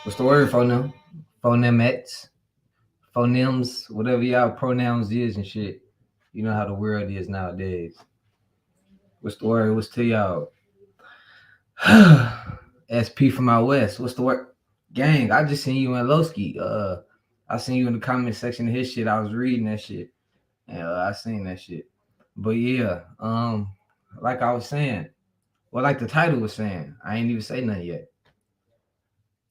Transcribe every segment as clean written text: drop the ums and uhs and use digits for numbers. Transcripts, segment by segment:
What's the word for them? Phonemettes, phonemes, whatever y'all pronouns is and shit. You know how the world is nowadays. What's the word? What's to y'all? SP from out west. What's the word? Gang, I just seen you in Lowski. I seen you in the comment section of his shit. I was reading that shit. And I seen that shit. But yeah, like I was saying, well, like the title was saying, I ain't even say nothing yet.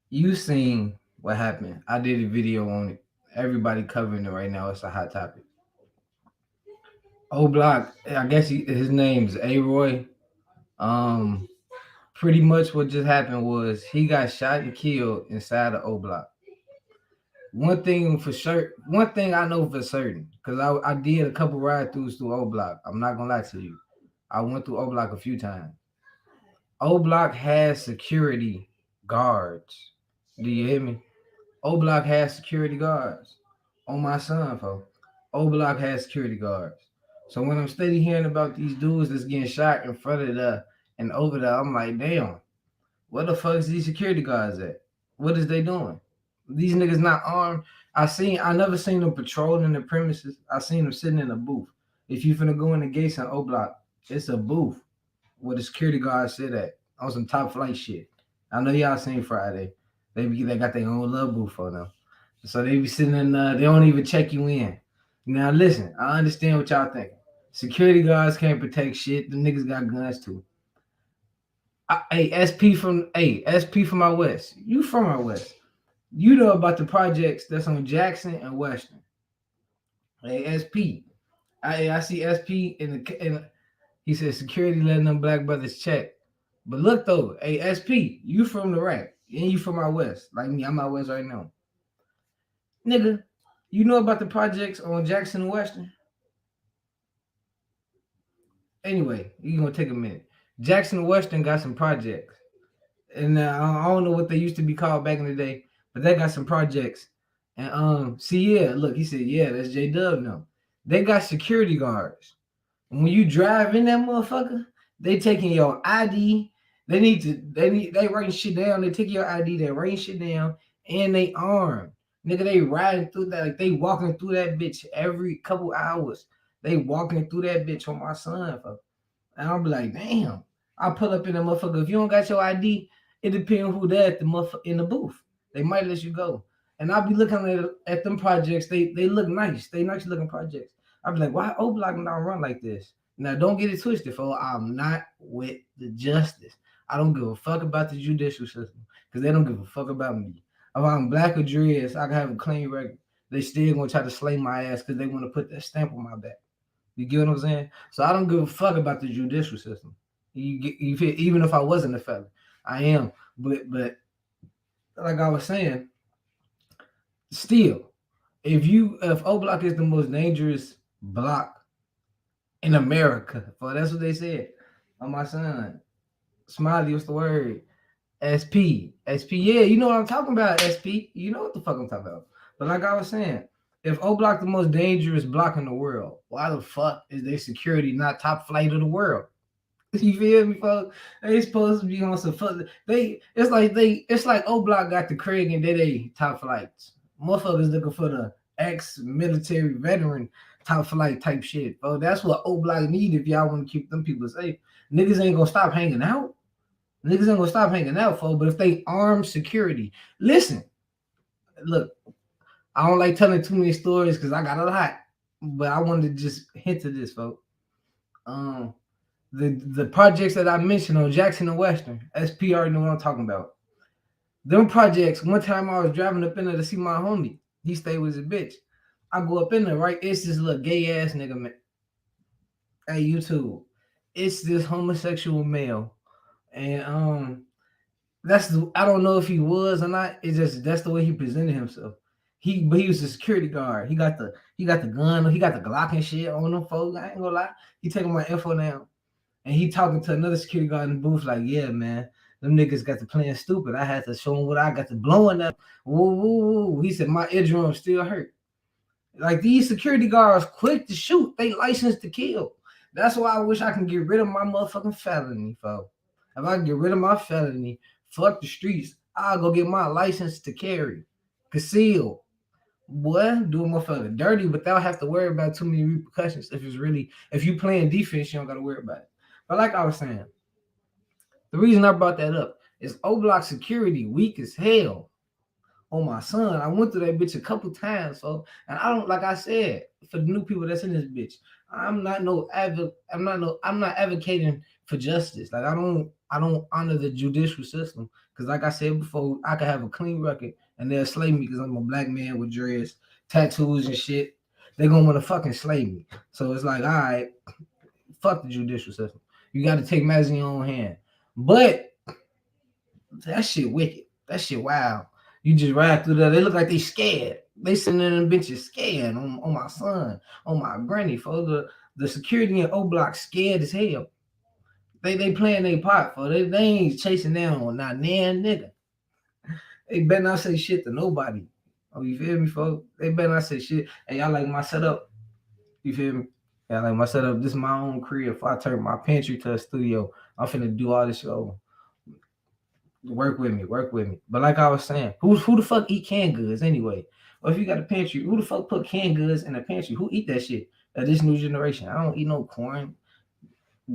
You seen what happened. I did a video on it. Everybody covering it right now. It's a hot topic. Oblock, I guess his name's A-Roy. Um, Pretty much what just happened was he got shot and killed inside of Oblock. One thing I know for certain, because I did a couple ride throughs through Oblock. I'm not gonna lie to you. I went through Oblock a few times. Oblock has security guards. Do you hear me? Oblock has security guards. On my son, folks. Oblock has security guards. So when I'm steady hearing about these dudes that's getting shot in front of the and over there, I'm like, damn, where the fuck is these security guards at? What is they doing? These niggas not armed. I never seen them patrolling the premises. I seen them sitting in a booth. If you finna go in the gates on Oblock, it's a booth where the security guards sit at on some top flight shit. I know y'all seen Friday. They got their own love booth for them. So they be sitting in they don't even check you in. Now listen, I understand what y'all thinking. Security guards can't protect shit. The niggas got guns too. SP from out west. You from out west. You know about the projects that's on Jackson and Western. Hey, SP. I see SP in he said security letting them black brothers check. But look though, hey SP, you from the rack. And you from out west. Like me, I'm out west right now. Nigga, you know about the projects on Jackson and Western? Anyway, you gonna take a minute. Jackson and Western got some projects. And I don't know what they used to be called back in the day, but they got some projects. And see, yeah, look, he said, yeah, that's J Dub now. They got security guards. And when you drive in that motherfucker, they taking your ID. They writing shit down. They take your ID, they writing shit down, and they armed. Nigga, they riding through that, like they walking through that bitch every couple hours. They walking through that bitch on my son, fuck. And I'll be like, damn. I pull up in that motherfucker. If you don't got your ID, it depends who there at the motherfucker in the booth. They might let you go. And I'll be looking at them projects. They look nice. They nice looking projects. I'll be like, why Oblock not run like this? Now don't get it twisted, folks. I'm not with the justice. I don't give a fuck about the judicial system because they don't give a fuck about me. If I'm black or dreads, I can have a clean record. They still gonna try to slay my ass because they want to put that stamp on my back. You get what I'm saying? So I don't give a fuck about the judicial system. You feel, even if I wasn't a felon, I am. But like I was saying, still, if Oblock is the most dangerous block in America, for that's what they said. On my son, Smiley, what's the word? SP, yeah, you know what I'm talking about. SP, you know what the fuck I'm talking about. But like I was saying, if Oblock the most dangerous block in the world, why the fuck is their security not top flight of the world? You feel me, folks? They supposed to be on some fuck. It's like Oblock got the Craig and they top flights. Motherfuckers looking for the ex-military veteran top flight type shit. Oh, that's what Oblock need if y'all want to keep them people safe. Niggas ain't gonna stop hanging out. Niggas ain't gonna stop hanging out, folks. But if they arm security, listen, look, I don't like telling too many stories because I got a lot, but I wanted to just hint to this, folks. The projects that I mentioned on Jackson and Western, SP already know what I'm talking about. Them projects, one time I was driving up in there to see my homie. He stayed with his bitch. I go up in there, right? It's this little gay ass nigga, man. Hey, YouTube. It's this homosexual male. And I don't know if he was or not. It's just that's the way he presented himself. But he was a security guard. He got the gun, he got the Glock and shit on him, folks. I ain't gonna lie. He taking my info now. And he talking to another security guard in the booth, like, yeah, man, them niggas got to playing stupid. I had to show him what I got to blowing up. Woo, woo, woo. He said, my eardrum still hurt. Like, these security guards quick to shoot. They licensed to kill. That's why I wish I can get rid of my motherfucking felony, folks. If I can get rid of my felony, fuck the streets. I'll go get my license to carry, conceal. Boy, do a motherfucker dirty without have to worry about too many repercussions. If you playing defense, you don't gotta worry about it. But like I was saying, the reason I brought that up is Oblock security weak as hell. On my son, I went through that bitch a couple times, so and I don't like I said for the new people that's in this bitch. I'm not advocating for justice. Like I don't honor the judicial system because like I said before, I could have a clean record and they'll slay me because I'm a black man with dreads, tattoos and shit. They're gonna want to fucking slay me. So it's like, all right, fuck the judicial system. You got to take matters in your own hand. But that shit wicked. That shit wild. You just ride through there. They look like they scared. They sitting in them bitches scared on my son, on my granny. For the security in O Block scared as hell. They playing their part for they ain't chasing down on not nan nigga. They better not say shit to nobody. Oh, you feel me, folks? They better not say shit. Hey, y'all like my setup? You feel me? Yeah, like my setup. This is my own crib. If I turn my pantry to a studio, I'm finna do all this shit over. Work with me, work with me. But like I was saying, who the fuck eat canned goods anyway? Or if you got a pantry, who the fuck put canned goods in a pantry? Who eat that shit? This new generation. I don't eat no corn,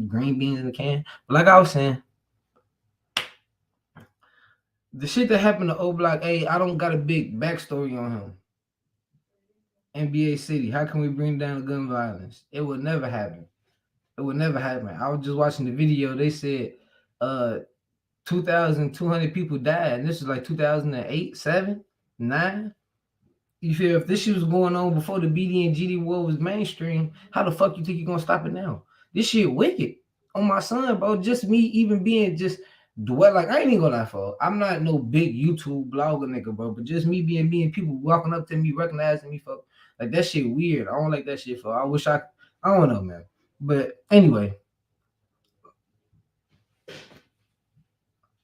green beans in the can. But like I was saying, the shit that happened to O Block A, I don't got a big backstory on him. NBA City, how can we bring down gun violence? It would never happen. It would never happen. I was just watching the video. They said 2,200 people died, and this is like 2008, 7, 9. You feel if this shit was going on before the BD and GD war was mainstream, how the fuck you think you're gonna stop it now? This shit wicked. On my son, bro. Just me even being just dwell like I ain't even gonna lie for. I'm not no big YouTube blogger nigga, bro. But just me being me and people walking up to me, recognizing me for like that shit weird. I don't like that shit for. I don't know, man. But anyway,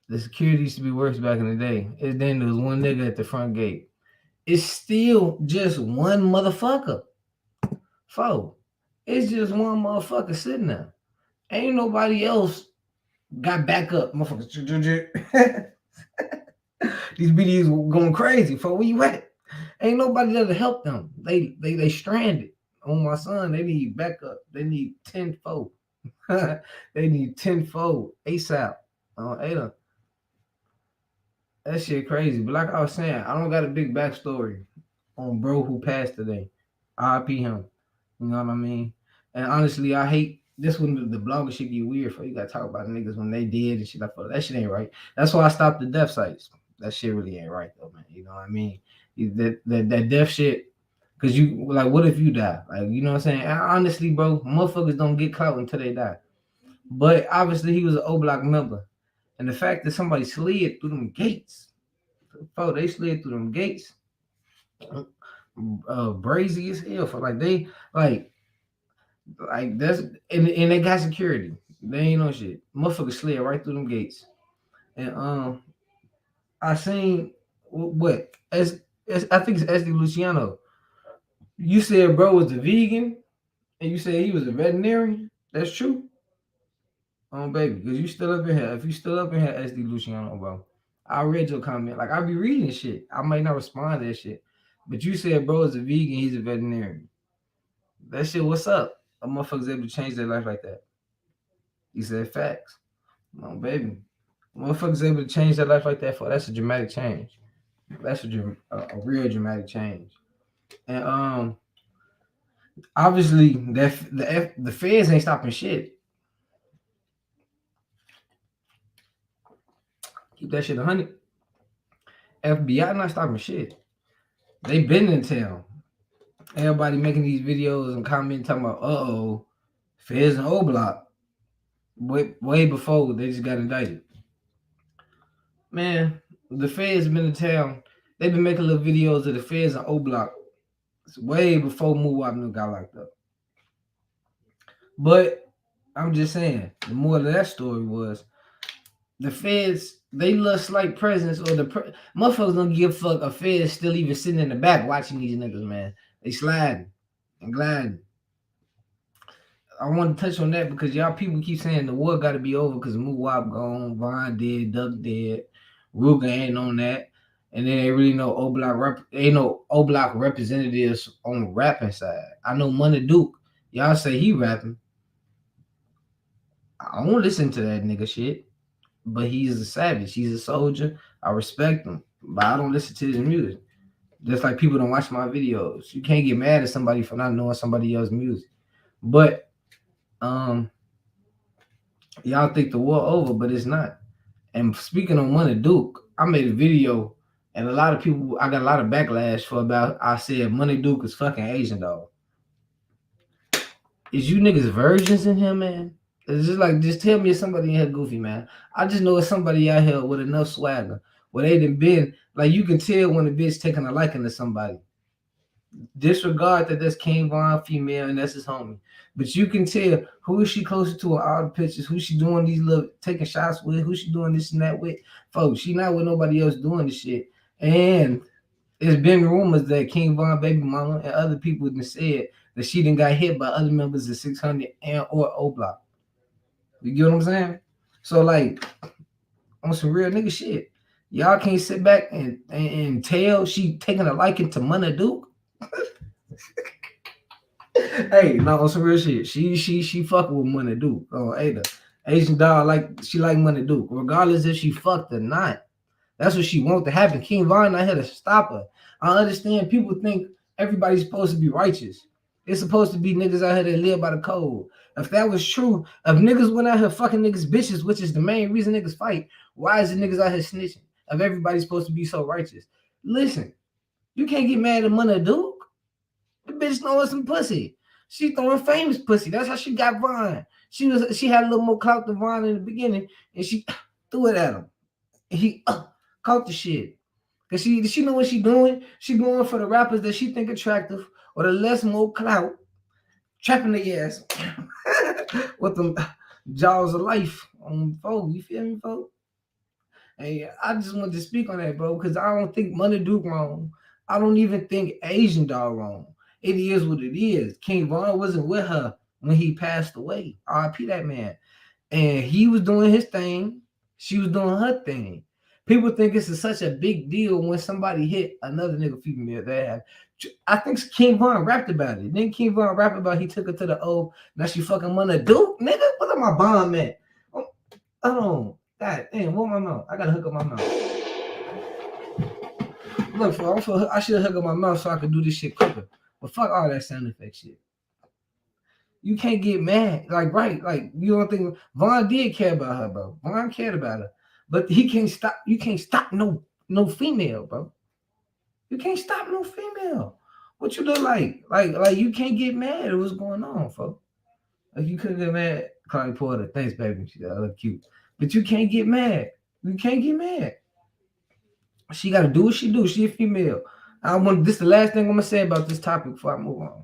the security used to be worse back in the day. And then there was one nigga at the front gate. It's still just one motherfucker. It's just one motherfucker sitting there. Ain't nobody else got back up. Motherfuckers. These BDs going crazy. Where you at? Ain't nobody there to help them. They stranded. On my son, they need backup. They need tenfold. They need tenfold ASAP. Ada. That shit crazy. But like I was saying, I don't got a big backstory on bro who passed today. RIP him. You know what I mean? And honestly, I hate this when the blogger shit get weird for you gotta talk about niggas when they did and shit like that. That shit ain't right. That's why I stopped the death sites. That shit really ain't right though, man. You know what I mean? That death shit, cause you like, what if you die? Like, you know what I'm saying? Honestly, bro, motherfuckers don't get clout until they die. But obviously, he was an O Block member, and the fact that somebody slid through them gates, they slid through them gates, brazy as hell. For like they like that's and they got security. They ain't no shit. Motherfuckers slid right through them gates, and I seen what as I think it's SD Luciano. You said bro was a vegan, and you said he was a veterinarian. That's true. Baby, because you still up in here. If you still up in here, SD Luciano, bro. I read your comment. Like I be reading shit. I might not respond to that shit. But you said bro is a vegan, he's a veterinarian. That shit, what's up? A motherfuckers able to change their life like that. He said facts. Baby. Motherfuckers able to change their life like that for that's a dramatic change. That's a real dramatic change. And obviously the feds ain't stopping shit. Keep that shit 100. FBI not stopping shit. They been in town. Everybody making these videos and commenting talking about feds and O Block. Way before they just got indicted. Man, the feds been in town. They've been making little videos of the feds and O Block. It's way before Muwab got locked up. But I'm just saying, the more of that story was the feds, they little slight presence or motherfuckers don't give a fuck a fed still even sitting in the back watching these niggas, man. They sliding and gliding. I want to touch on that because y'all people keep saying the war got to be over because Muwap gone, Von dead, Duck dead, Ruger ain't on that, and then they really know ain't no Oblock representatives on the rapping side. I know Money Duke. Y'all say he rapping. I don't listen to that nigga shit, but he's a savage. He's a soldier. I respect him, but I don't listen to his music. Just like people don't watch my videos. You can't get mad at somebody for not knowing somebody else's music. But um, y'all think the war over, but it's not. And speaking on Money Duke, I made a video, and a lot of people, I got a lot of backlash for about I said Money Duke is fucking Asian dog. Is you niggas virgins in here, man? It's just like just tell me if somebody in here goofy, man. I just know it's somebody out here with enough swagger where they done been like you can tell when a bitch taking a liking to somebody. Disregard that that's King Von female and that's his homie. But you can tell who is she closer to in all the pictures, who she doing these little taking shots with, who she doing this and that with. Folks, she not with nobody else doing this shit. And there's been rumors that King Von baby mama and other people have said that she done got hit by other members of 600 and or Oblock. You get what I'm saying? So like on some real nigga shit, y'all can't sit back and tell she taking a liking to Money Duke. Hey, no, on some real shit. She fucking with Money Duke. Oh, Ada. Asian dog like she like Money Duke. Regardless if she fucked or not. That's what she wants to happen. King Von not here to stop her. I understand people think everybody's supposed to be righteous. It's supposed to be niggas out here that live by the code. If that was true, if niggas went out here fucking niggas bitches, which is the main reason niggas fight, why is the niggas out here snitching? If everybody's supposed to be so righteous. Listen, you can't get mad at Money Duke. The bitch throwing some pussy. She throwing famous pussy. That's how she got Von. She had a little more clout than Von in the beginning, and she threw it at him. And he caught the shit. Cause she know what she doing. She going for the rappers that she think attractive or the less more clout, trapping the ass with them jaws of life on folks. You feel me, folks? Hey, I just wanted to speak on that, bro, because I don't think Money Duke wrong. I don't even think Asian dog wrong. It is what it is. King Von wasn't with her when he passed away. R.I.P. that man. And he was doing his thing. She was doing her thing. People think it's such a big deal when somebody hit another nigga female. I think King Von rapped about it. Then King Von rapped about he took her to the O. Now she fucking Money Duke, nigga. What am my bomb at? Oh, God damn, what my mouth? I gotta hook up my mouth. Look, I should hook up my mouth so I could do this shit quicker. But fuck all that sound effect shit. You can't get mad. Like you don't think Von did care about her, bro. Von cared about her. But he can't stop. You can't stop no female, bro. You can't stop no female. What you look like? Like you can't get mad at what's going on, folks. Like you couldn't get mad. Chloe Porter, thanks, baby. She look cute. But you can't get mad. You can't get mad. She gotta do what she do. She a female. This the last thing I'm gonna say about this topic before I move on.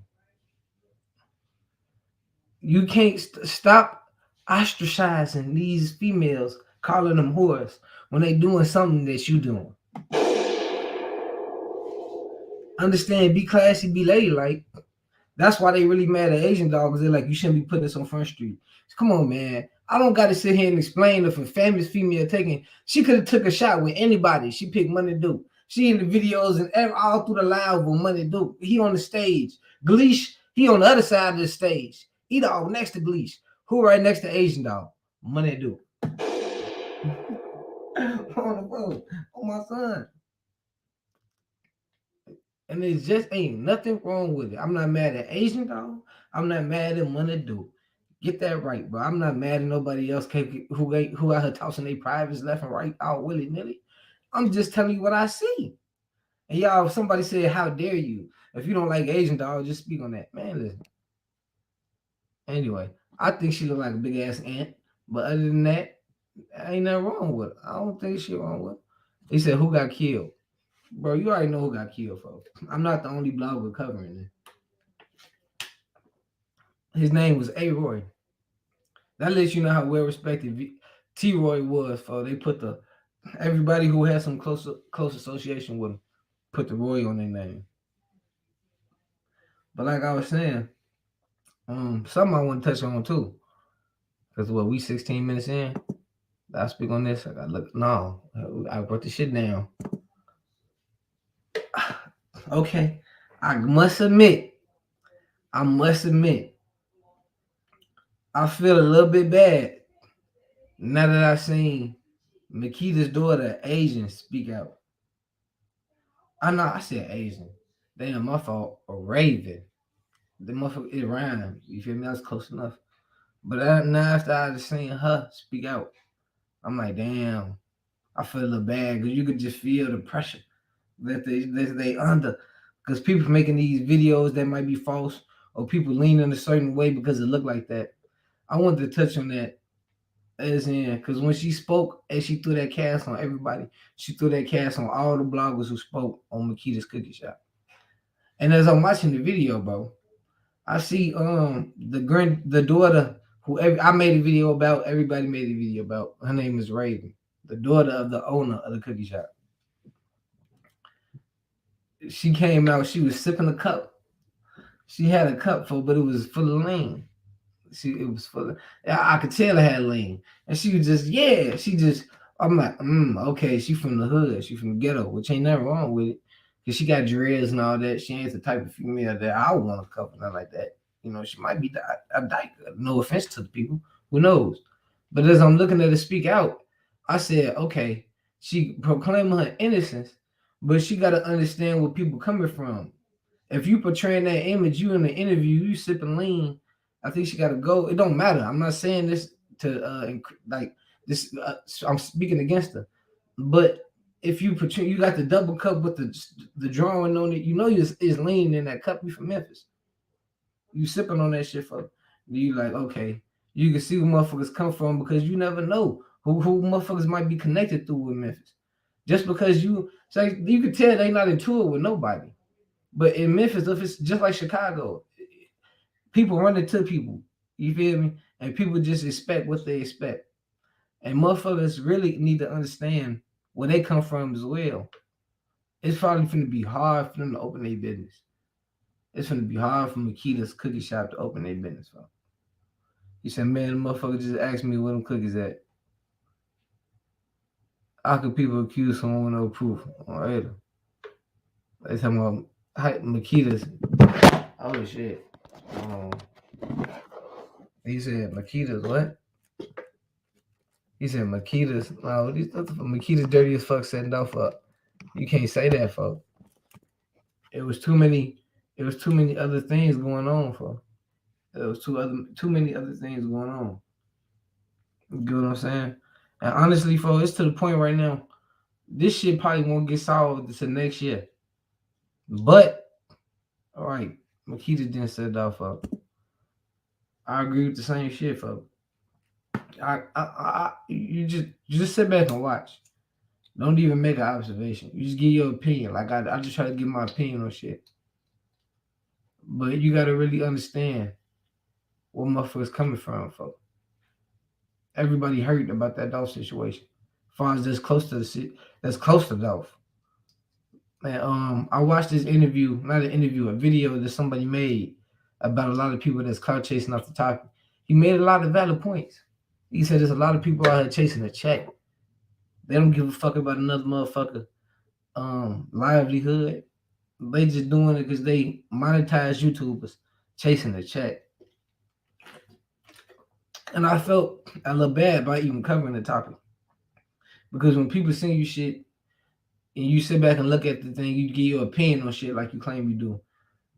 You can't stop ostracizing these females, calling them whores when they doing something that you doing. Understand? Be classy, be ladylike. That's why they really mad at Asian dogs. They're like, you shouldn't be putting this on Front Street. Come on, man. I don't got to sit here and explain if a famous female taking. She could have took a shot with anybody. She picked Money Duke. She in the videos and all through the live with Money Duke. He on the stage. Gleesh, he on the other side of the stage. He dog next to Gleesh. Who right next to Asian dog? Money Duke. On the phone. On my son. And it just ain't nothing wrong with it. I'm not mad at Asian dog. I'm not mad at Money Duke. Get that right, bro. I'm not mad at nobody else who out here tossing their privates left and right all willy-nilly. I'm just telling you what I see. And y'all, if somebody said, how dare you? If you don't like Asian dog, just speak on that. Man, listen. Anyway, I think she look like a big ass ant. But other than that, ain't nothing wrong with her. I don't think shit wrong with her. He said, who got killed? Bro, you already know who got killed, folks. I'm not the only blogger covering it. His name was A. Roy. That lets you know how well respected T. Roy was, folks. They put everybody who had some close association with him put the Roy on their name. But like I was saying, Something I want to touch on too. Cause what we 16 minutes in. I speak on this. I got look. No, I wrote the shit down. Okay, I must admit. I must admit. I feel a little bit bad now that I seen Makeda's daughter, Asian, speak out. I know I said Asian. Damn, my fault. A Raven. The motherfucker, it rhymed. You feel me? That's close enough. But now after I just seen her speak out, I'm like, damn. I feel a little bad because you could just feel the pressure that they under. Because people making these videos that might be false, or people leaning a certain way because it looked like that. I wanted to touch on that as in, because when she spoke and she threw that cast on everybody, she threw that cast on all the bloggers who spoke on Makeda's cookie shop. And as I'm watching the video, bro, I see the daughter who I made a video about. Everybody made a video about. Her name is Raven, the daughter of the owner of the cookie shop. She came out. She was sipping a cup. She had a cup full, but it was full of lean. It was full of. I could tell it had lean, and she was just yeah. She just. I'm like, okay. She from the hood. She from the ghetto, which ain't nothing wrong with it, cause she got dreads and all that. She ain't the type of female that I would want to couple nothing like that. You know, she might be a dyker. No offense to the people. Who knows? But as I'm looking at her speak out, I said, okay, she proclaiming her innocence, but she got to understand where people coming from. If you portraying that image, you in the interview, you sipping lean, I think she got to go. It don't matter. I'm not saying this to like this. I'm speaking against her, but if you portray, you got the double cup with the drawing on it. You know, is lean in that cup. You from Memphis. You sipping on that shit for. You like okay. You can see where motherfuckers come from because you never know who motherfuckers might be connected through with Memphis. Just because you can tell they not in tour with nobody. But in Memphis, if it's just like Chicago, people run into people. You feel me? And people just expect what they expect. And motherfuckers really need to understand where they come from as well. It's probably going to be hard for them to open their business. It's going to be hard for Makeda's cookie shop to open their business. For. He said, man, the motherfucker just asked me where them cookies at. How could people accuse someone with no proof? All right. They talking about Makeda's. Oh, shit. He said Makeda's what? He said Makeda's. No, Makeda's dirty as fuck setting Dolph up. You can't say that, folks. It was too many. It was too many other things going on, folks. There was too many other things going on. You get what I'm saying? And honestly, folks, it's to the point right now. This shit probably won't get solved until next year. But all right, Makeda didn't set Dolph up. I agree with the same shit, folks. You just sit back and watch. Don't even make an observation. You just give your opinion. Like I just try to give my opinion on shit. But you gotta really understand where motherfuckers coming from, folks. Everybody hurt about that Dolph situation. As far as that's close to Dolph. Man, I watched this interview, not an interview, a video that somebody made about a lot of people that's clout chasing off the topic. He made a lot of valid points. He said there's a lot of people out here chasing a check. They don't give a fuck about another motherfucker livelihood. They just doing it because they monetize YouTubers chasing a check. And I felt a little bad by even covering the topic. Because when people send you shit and you sit back and look at the thing, you give your opinion on shit like you claim you do.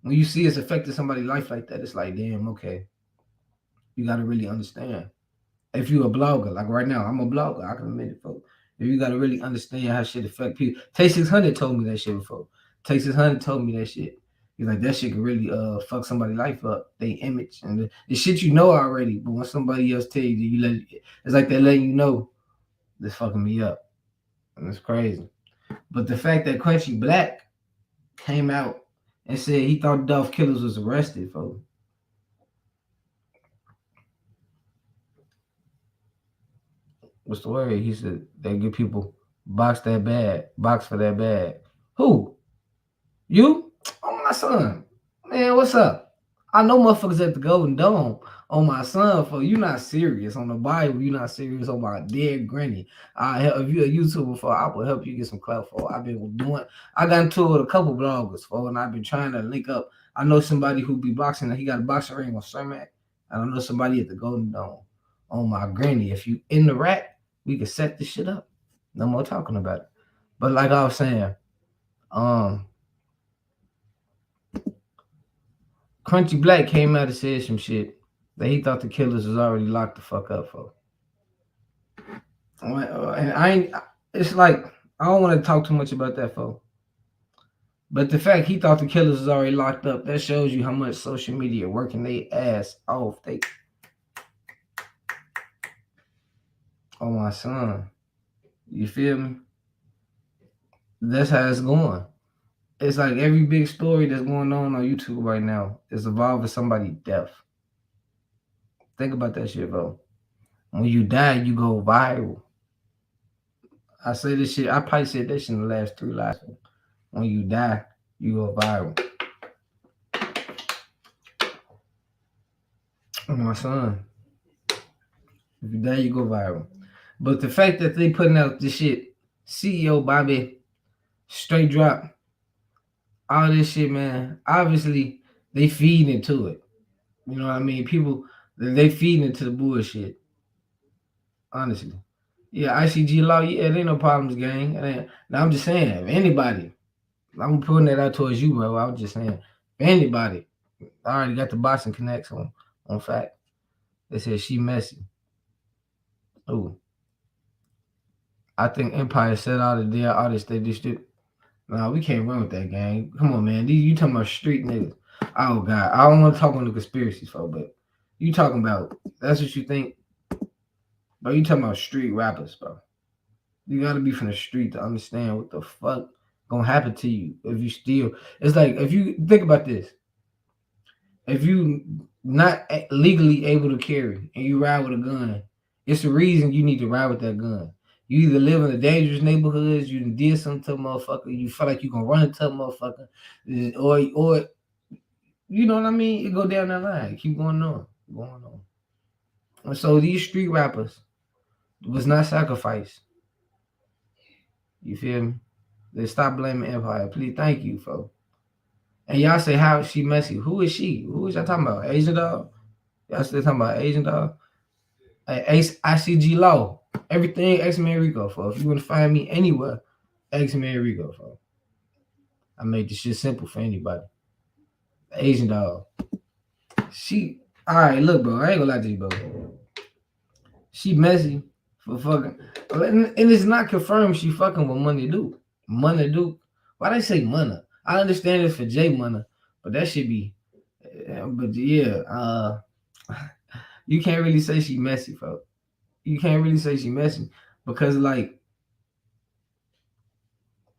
When you see it's affecting somebody's life like that, it's like, damn, okay. You got to really understand. If you're a blogger, like right now, I'm a blogger. I can admit it, folks. If you got to really understand how shit affect people. Tay600 told me that shit before. Tay600 told me that shit. He's like, that shit can really fuck somebody's life up, they image. And the shit you know already, but when somebody else tell you, it's like they're letting you know, this fucking me up. And it's crazy. But the fact that Crunchy Black came out and said he thought Dolph Killers was arrested, folks. What's the word? He said they give people box for that bag. Who? You? Oh, my son. Man, what's up? I know motherfuckers at the Golden Dome on my son for you not serious on the Bible. You not serious on my dead granny. If you a YouTuber for, I will help you get some clout for. I've been doing. I got into it with a couple bloggers for, and I've been trying to link up. I know somebody who be boxing. He got a boxing ring on Cermak. And I know somebody at the Golden Dome on my granny. If you in the rack, we can set this shit up. No more talking about it. But like I was saying, um, Crunchy Black came out and said some shit that he thought the killers was already locked the fuck up for. And I ain't. It's like I don't want to talk too much about that, for. But the fact he thought the killers was already locked up, that shows you how much social media working they ass off. They, oh my son, you feel me? That's how it's going. It's like every big story that's going on YouTube right now is involving somebody death. Think about that shit, bro. When you die, you go viral. I say this shit. I probably said this shit in the last 3 lives. When you die, you go viral. Oh my son. If you die, you go viral. But the fact that they putting out this shit, CEO Bobby, straight drop, all this shit, man. Obviously, they feed into it. You know what I mean? People, they feed into the bullshit. Honestly. Yeah, ICG law, yeah, it ain't no problems, gang. Now, I'm just saying, if anybody, I'm putting that out towards you, bro. I was just saying, if anybody, I already got the Boston Connects on fact. They said she messy. Ooh. I think Empire said all the dead artists they distribute. Nah, we can't run with that, gang. Come on, man. You talking about street niggas. Oh, God. I don't want to talk on the conspiracies, folks, but you talking about, that's what you think? Bro, you talking about street rappers, bro. You got to be from the street to understand what the fuck gonna happen to you if you steal. It's like, if you think about this. If you not legally able to carry and you ride with a gun, it's the reason you need to ride with that gun. You either live in a dangerous neighborhoods, you did something to a motherfucker, you feel like you gonna run into a motherfucker, or you know what I mean? It go down that line. Keep going on. And so these street rappers was not sacrificed. You feel me? They stop blaming Empire. Please, thank you, folks. And y'all say, how is she messy? Who is she? Who is y'all talking about? Asian dog? Y'all still talking about Asian dog? ICG Law. Everything X-Men Rico, folks. If you want to find me anywhere, X-Men Rico, folks. I made this shit simple for anybody. Asian dog. She, all right, look, bro. I ain't gonna lie to you, bro. She messy for fucking. And it's not confirmed she fucking with Money Duke. Money Duke. Why they say Money? I understand it's for J Money, but that should be. But yeah, you can't really say she messy, folks. You can't really say she messy because like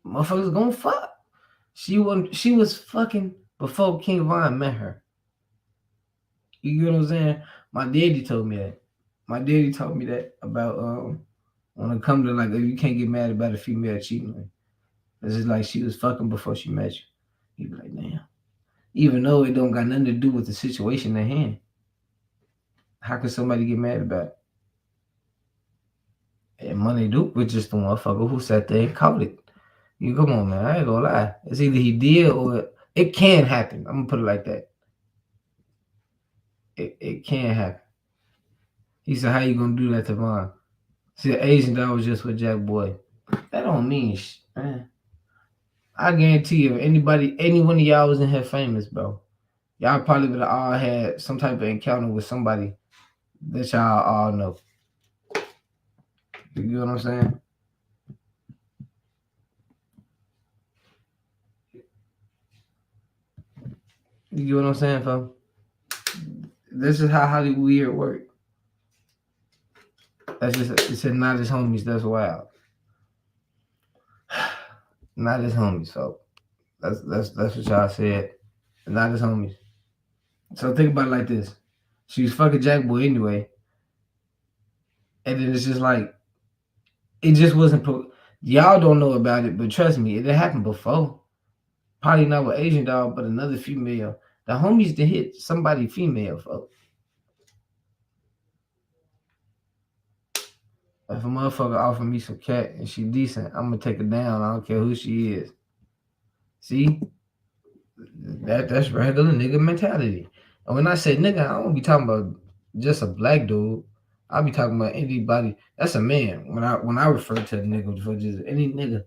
motherfuckers gonna fuck. She was fucking before King Von met her. You get what I'm saying? My daddy told me that. My daddy told me that about when it comes to like if you can't get mad about a female cheating. It's just like she was fucking before she met you. You be like, damn. Even though it don't got nothing to do with the situation at hand. How can somebody get mad about it? And Money Duke was just the motherfucker who sat there and caught it. You come on, man. I ain't gonna lie. It's either he did or it can happen. I'm gonna put it like that. It can happen. He said, how you gonna do that to Vaughn? See, the Asian dog was just with Jack Boy. That don't mean shit, man. I guarantee you, if any one of y'all was in here famous, bro, y'all probably would have all had some type of encounter with somebody that y'all all know. You get what I'm saying? You get what I'm saying, fam? This is how Hollywood work. That's just, it said not his homies, that's wild. Not his homies, so that's what y'all said. Not his homies. So think about it like this. She was fucking Jack Boy anyway. And then it's just like, it just wasn't, y'all don't know about it, but trust me, it happened before. Probably not with Asian dog, but another female. The homies to hit somebody female, folks. If a motherfucker offer me some cat and she decent, I'm gonna take her down. I don't care who she is. See, that's regular nigga mentality. And when I say nigga, I don't be talking about just a black dude. I be talking about anybody. That's a man. When I refer to a nigga for just any nigga,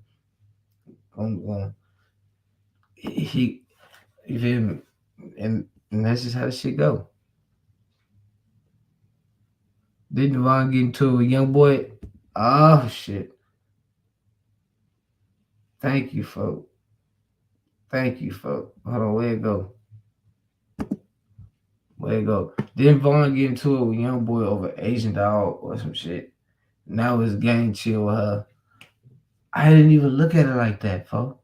he, you feel me? And that's just how the shit go. Did Devon get into a young boy? Oh shit! Thank you, folks. Thank you, folks. Hold on, where it go? Where it go? Didn't Vaughn get into it with young boy over Asian dog or some shit? Now it's gang chill with her. I didn't even look at it like that, folks.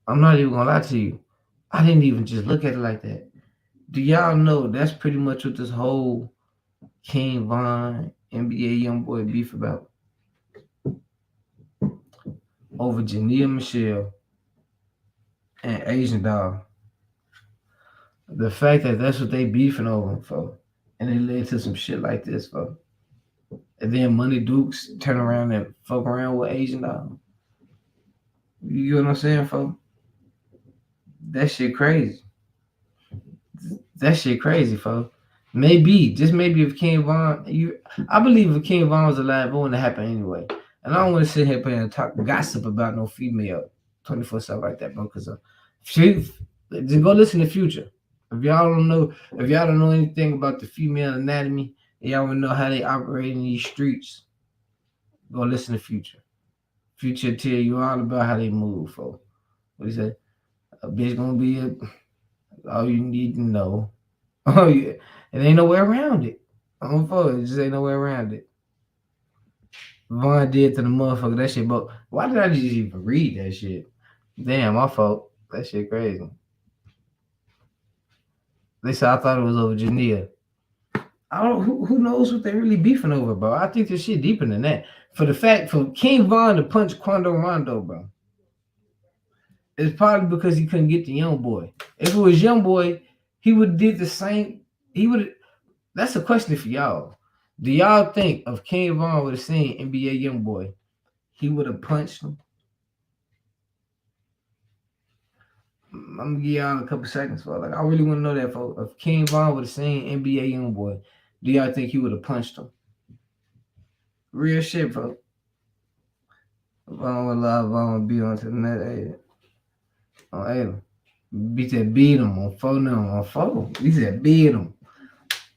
I'm not even gonna lie to you. I didn't even just look at it like that. Do y'all know that's pretty much what this whole King Von NBA young boy beef about? Over Jania Michelle and Asian dog. The fact that that's what they beefing over, folks, and it led to some shit like this, folks. And then Money Dukes turn around and fuck around with Asian dog. You know what I'm saying, folks? That shit crazy. That shit crazy, folks. Maybe, just maybe if King Von, I believe if King Von was alive, it wouldn't happen anyway. And I don't want to sit here and talk gossip about no female 24/7 like that, bro. Because just go listen to Future. If y'all don't know anything about the female anatomy, and y'all want to know how they operate in these streets, go listen to Future. Future tell you all about how they move, folks. What he say? A bitch gonna be all you need to know. Oh yeah, it ain't no way around it. I'm for it. Just ain't no way around it. Vaughn did to the motherfucker that shit, but why did I just even read that shit? Damn, my fault. That shit crazy. They said I thought it was over Jania. I don't. Who knows what they really beefing over, bro? I think this shit deeper than that. For King Von to punch Quando Rondo, bro, it's probably because he couldn't get the young boy. If it was young boy, he would have did the same. He would. That's a question for y'all. Do y'all think if King Von would have seen NBA young boy, he would have punched him? I'm gonna give y'all a couple seconds for like I really want to know that, folks. If King Von would have seen NBA young boy, do y'all think he would have punched him? Real shit, folks. Von would love Von beat on to the net. Hey, on Adam. Beat him on phone on phone. He said beat him.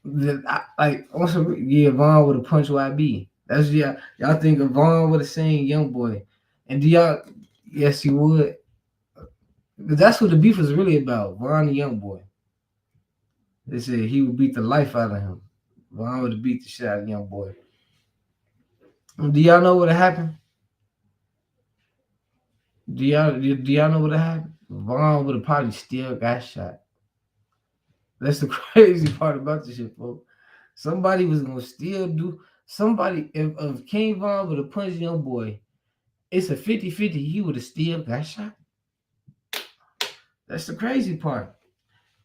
Like also yeah, Von would have punched YB. That's y'all think if Von would have seen young boy, and do y'all? Yes, he would. That's what the beef was really about. Von the young boy. They said he would beat the life out of him. Von would have beat the shit out of the young boy. Do y'all know what happened? Do y'all know what happened? Von would have probably still got shot. That's the crazy part about this shit, folks. Somebody was gonna still do somebody if King Von would have punched young boy, it's a 50-50, he would have still got shot. That's the crazy part.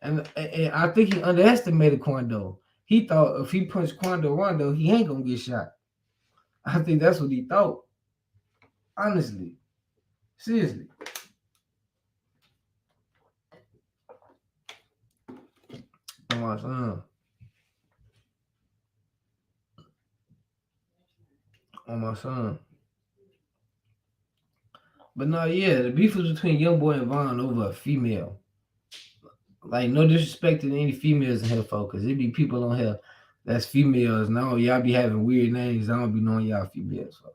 And I think he underestimated Quando. He thought if he punched Quando Rondo, he ain't gonna get shot. I think that's what he thought. Honestly. Seriously. On my son. On my son. But no, yeah, the beef was between Young Boy and Von over a female. Like, no disrespect to any females in here, folks, because it be people on here that's females. No, y'all be having weird names. I don't be knowing y'all females. So.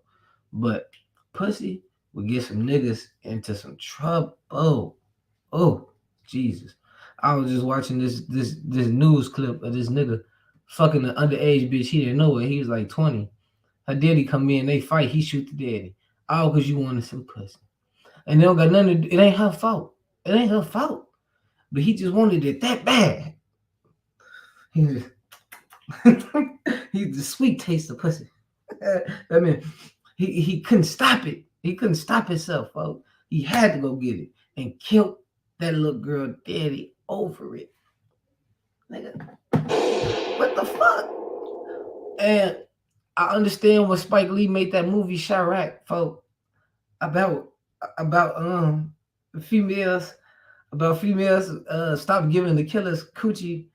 But pussy would get some niggas into some trouble. Oh, Jesus. I was just watching this news clip of this nigga fucking an underage bitch. He didn't know it. He was like 20. Her daddy come in, they fight. He shoot the daddy. All because you wanted some pussy. And they don't got nothing to do. It ain't her fault. It ain't her fault. But he just wanted it that bad. He just, he's the sweet taste of pussy. I mean, he couldn't stop it. He couldn't stop himself, folks. He had to go get it and killed that little girl daddy over it, nigga. What the fuck? And I understand when Spike Lee made that movie Chirac, folks, about about females females stop giving the killers coochie,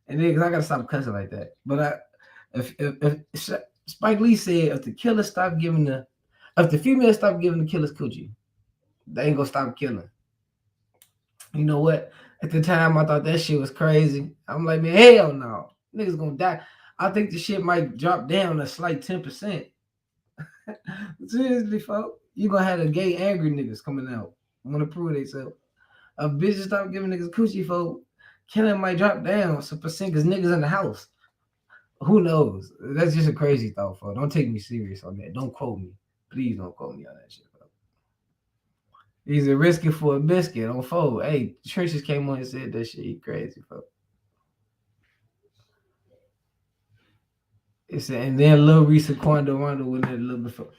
and then cause I gotta stop cussing like that. But if Spike Lee said if the killers stop giving the if the females stop giving the killers coochie, they ain't gonna stop killing. You know what? At the time, I thought that shit was crazy. I'm like, man, hell no, niggas gonna die. I think the shit might drop down a slight 10%. Seriously, folks, you gonna have the gay angry niggas coming out want to prove themselves. A bitch stop giving niggas coochie, folk, killing might drop down some percent because niggas in the house. Who knows? That's just a crazy thought, folks. Don't take me serious on that. Don't quote me. Please don't quote me on that shit, folks. He's a risking for a biscuit on fold. Hey, Churches came on and said that shit. He crazy, folks. It said, and then Lil Reese and Quando Rondo went there a little before.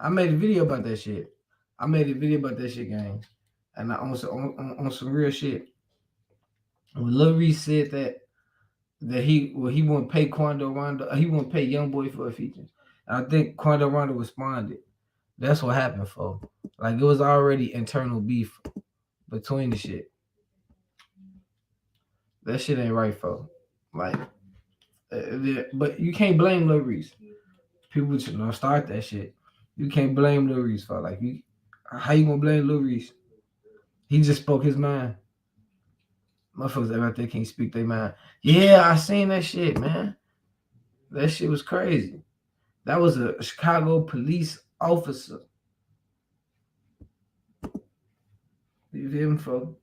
I made a video about that shit. Gang. And I on some real shit. When Lil Reese said that he won't pay Quando Rondo, he won't pay Young Boy for a feature. And I think Quando Rondo responded. That's what happened, folks. Like it was already internal beef between the shit. That shit ain't right, folks. Like, but you can't blame Lil Reese. People should not start that shit. You can't blame Lil Reese for like you. How you gonna blame Lil Reese? He just spoke his mind. Motherfuckers out there can't speak their mind. Yeah, I seen that shit, man. That shit was crazy. That was a Chicago police officer. You hear me, folks?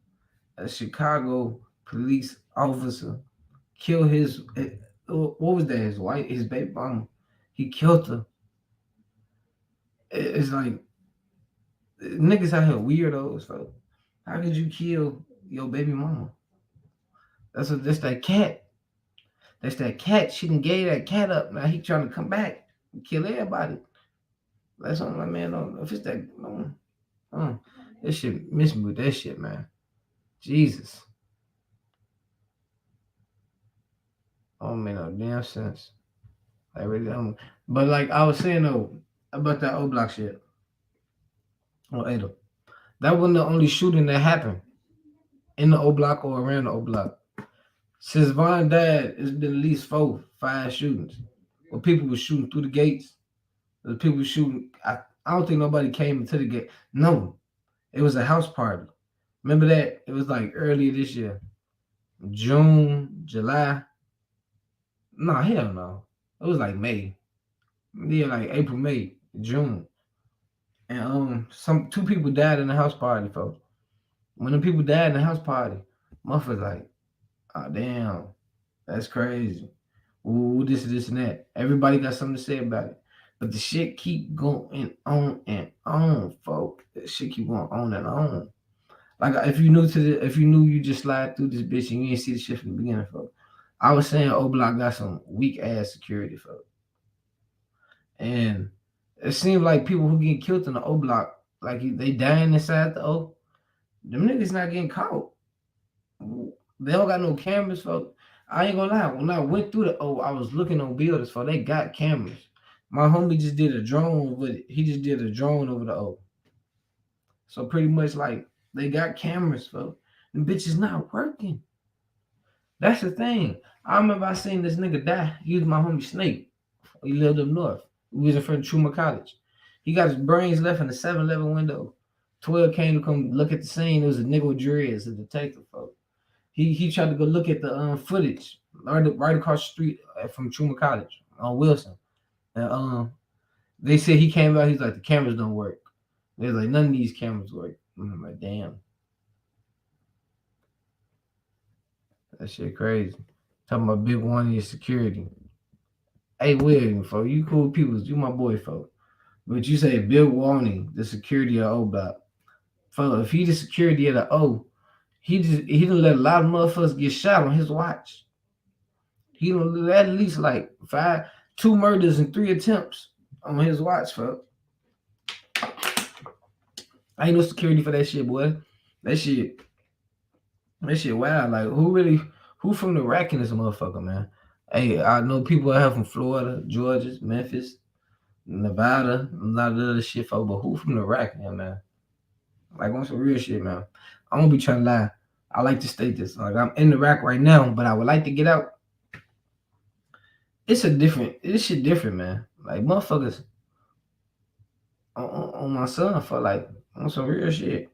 A Chicago police officer killed his. What was that? His baby mama. He killed her. It's like niggas out here weirdos, folks. How could you kill your baby mama? That's that cat. That's that cat. She done gave that cat up. Now he trying to come back and kill everybody. That's something like, man, if it's that, that shit, miss me with that shit, man. Jesus. Don't make no damn sense. I really don't. But like I was saying though, about that Oblock shit. On Ada. That wasn't the only shooting that happened in the Oblock or around the Oblock. Since Von died, it's been at least 4-5 shootings. Where people were shooting through the gates. The people shooting. I don't think nobody came into the gate. No. It was a house party. Remember that? It was like earlier this year. June, July. No, hell no. It was like May. Yeah, like April, May, June. And two people died in the house party, folks. When the people died in the house party, motherfuckers like, oh damn, that's crazy. Ooh, this and that. Everybody got something to say about it. But the shit keep going on and on, folks. The shit keep going on and on. Like if you knew you just slide through this bitch and you didn't see the shit from the beginning, folks. I was saying Oblock got some weak ass security, folks. And it seems like people who get killed in the Oblock, like they dying inside the O, them niggas not getting caught. They don't got no cameras, folks. I ain't gonna lie. When I went through the O, I was looking on buildings, for they got cameras. My homie just did a drone with it. He just did a drone over the O. So pretty much like they got cameras, folks. The bitch is not working. That's the thing. I remember I seen this nigga die. He was my homie Snake. He lived up north. He was in front of Truma College. He got his brains left in the 7-Eleven window. 12 came to come look at the scene. It was a nigga with dreads, a detective, folks. He tried to go look at the footage right across the street from Truma College on Wilson. And they said he came out. He's like, the cameras don't work. They're like, none of these cameras work. And I'm like, damn. That shit crazy. Talking about big one in your security. Hey, William, folks, you cool people. You my boy, folks. But you say Bill Warney, the security of Oblock. Folks, if he the security of the O, he done let a lot of motherfuckers get shot on his watch. He done let at least like 2 murders and 3 attempts on his watch, folks. I ain't no security for that shit, boy. That shit. That shit wild. Like who from the rack in this motherfucker, man? Hey, I know people out here from Florida, Georgia, Memphis, Nevada, a lot of other shit, folk, but who from the rack, man? Like on some real shit, man. I won't be trying to lie. I like to state this. Like I'm in the rack right now, but I would like to get out. This shit different, man. Like motherfuckers on my son for like on some real shit.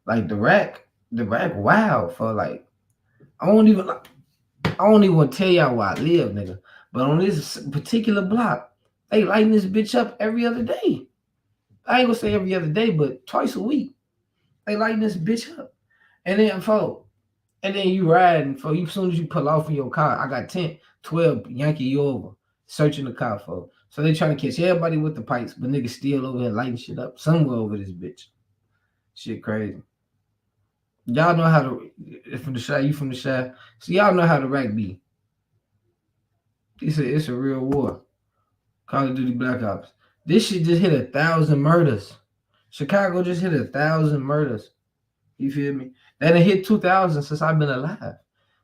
Like the rack wild for like I don't even like I don't even want to tell y'all where I live, nigga. But on this particular block, they lighting this bitch up every other day. I ain't gonna say every other day, but twice a week. They lighting this bitch up. And then and then you riding for you as soon as you pull off in your car, I got 10, 12 Yankee you over, searching the car for. So they trying to catch everybody with the pipes, but niggas still over here lighting shit up somewhere over this bitch. Shit crazy. Y'all know how to from the shy, you from the shy. So y'all know how the rack be. It's a real war. Call of Duty Black Ops. This shit just hit 1,000 murders. Chicago just hit 1,000 murders. You feel me? They done hit 2,000 since I've been alive.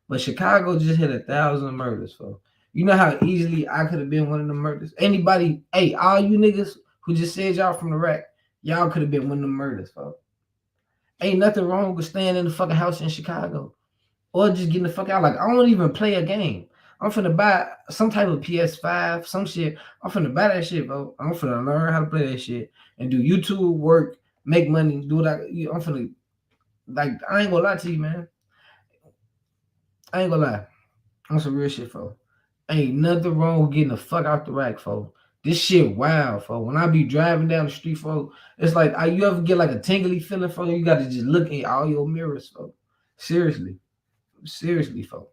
But Chicago just hit 1,000 murders, folks. You know how easily I could have been one of the murders? Anybody, hey, all you niggas who just said y'all from the rack, y'all could have been one of the murders, folks. Ain't nothing wrong with staying in the fucking house in Chicago. Or just getting the fuck out. Like, I don't even play a game. I'm finna buy some type of PS5, some shit. I'm finna buy that shit, bro. I'm finna learn how to play that shit and do YouTube work, make money, do what I'm finna, like, I ain't gonna lie to you, man. I ain't gonna lie. On some real shit, folks. Ain't nothing wrong with getting the fuck out the rack, folks. This shit wild, folks. When I be driving down the street, folks, it's like, you ever get like a tingly feeling, folks? You gotta just look at all your mirrors, folks. Seriously, folks.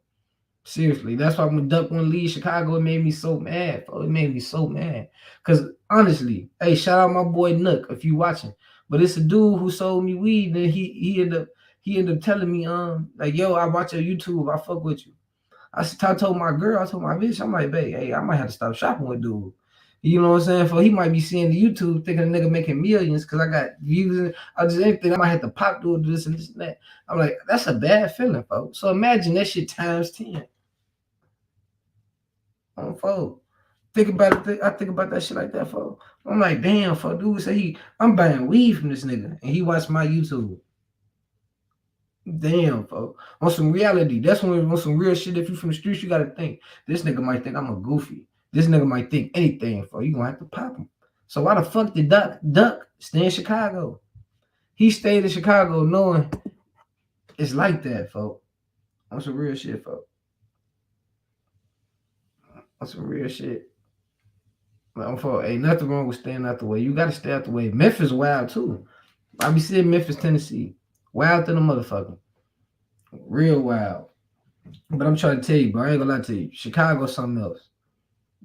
Seriously, that's why when Duck one leave Chicago, it made me so mad, folks. It made me so mad. Cause honestly, hey, shout out my boy Nook if you watching. But it's a dude who sold me weed, and he ended up telling me, like, yo, I watch your YouTube, I fuck with you. I told my girl, I told my bitch, I'm like, babe, hey, I might have to stop shopping with dude. You know what I'm saying? For he might be seeing the YouTube thinking the nigga making millions because I got views and I just anything I might have to pop dude this and this and that. I'm like, that's a bad feeling, folks. So imagine that shit times 10. On folks. Think about it. I think about that shit like that, folks. I'm like, damn, fuck, dude say I'm buying weed from this nigga, and he watched my YouTube. Damn, folks. On some reality, that's when on some real shit. If you from the streets, you gotta think. This nigga might think I'm a goofy. This nigga might think anything, folks. You gonna have to pop him. So why the fuck did Duck stay in Chicago? He stayed in Chicago knowing it's like that, folks. On some real shit, folks. On some real shit. Ain't nothing wrong with staying out the way. You gotta stay out the way. Memphis wild too. I be seeing Memphis, Tennessee. Wild than a motherfucker. Real wild. But I'm trying to tell you, bro. I ain't gonna lie to you. Chicago's something else.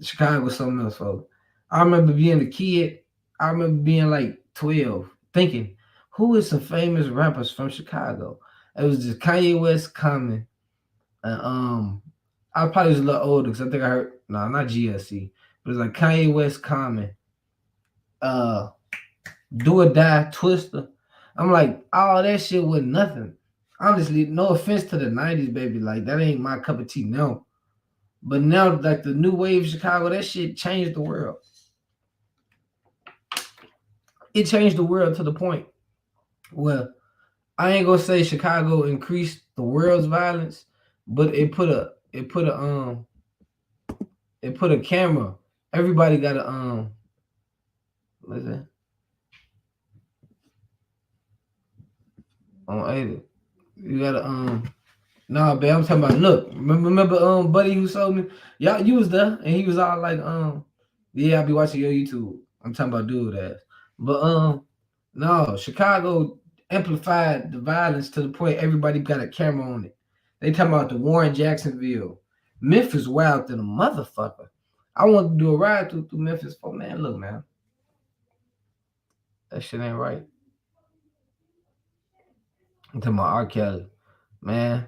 Chicago's something else, folks. I remember being a kid. I remember being like 12, thinking, who is some famous rappers from Chicago? It was just Kanye West, Common, and I probably was a little older because I think I heard not GLC, but it's like Kanye West, Common, Do or Die, Twister. I'm like, all that shit was nothing. Honestly, no offense to the 90s, baby. Like, that ain't my cup of tea, no. But now, like, the new wave of Chicago, that shit changed the world. It changed the world to the point where I ain't gonna say Chicago increased the world's violence, but it put a camera. Everybody got a what's that? On 80. You got a nah, babe, I'm talking about look. Remember buddy who sold me? Y'all you was there and he was all like, yeah, I be watching your YouTube. I'm talking about dude ass. But no, Chicago amplified the violence to the point everybody got a camera on it. They talking about the war in Jacksonville. Memphis wild than a motherfucker. I want to do a ride through Memphis for man. Look, man. That shit ain't right. I'm talking about R. Kelly. Man,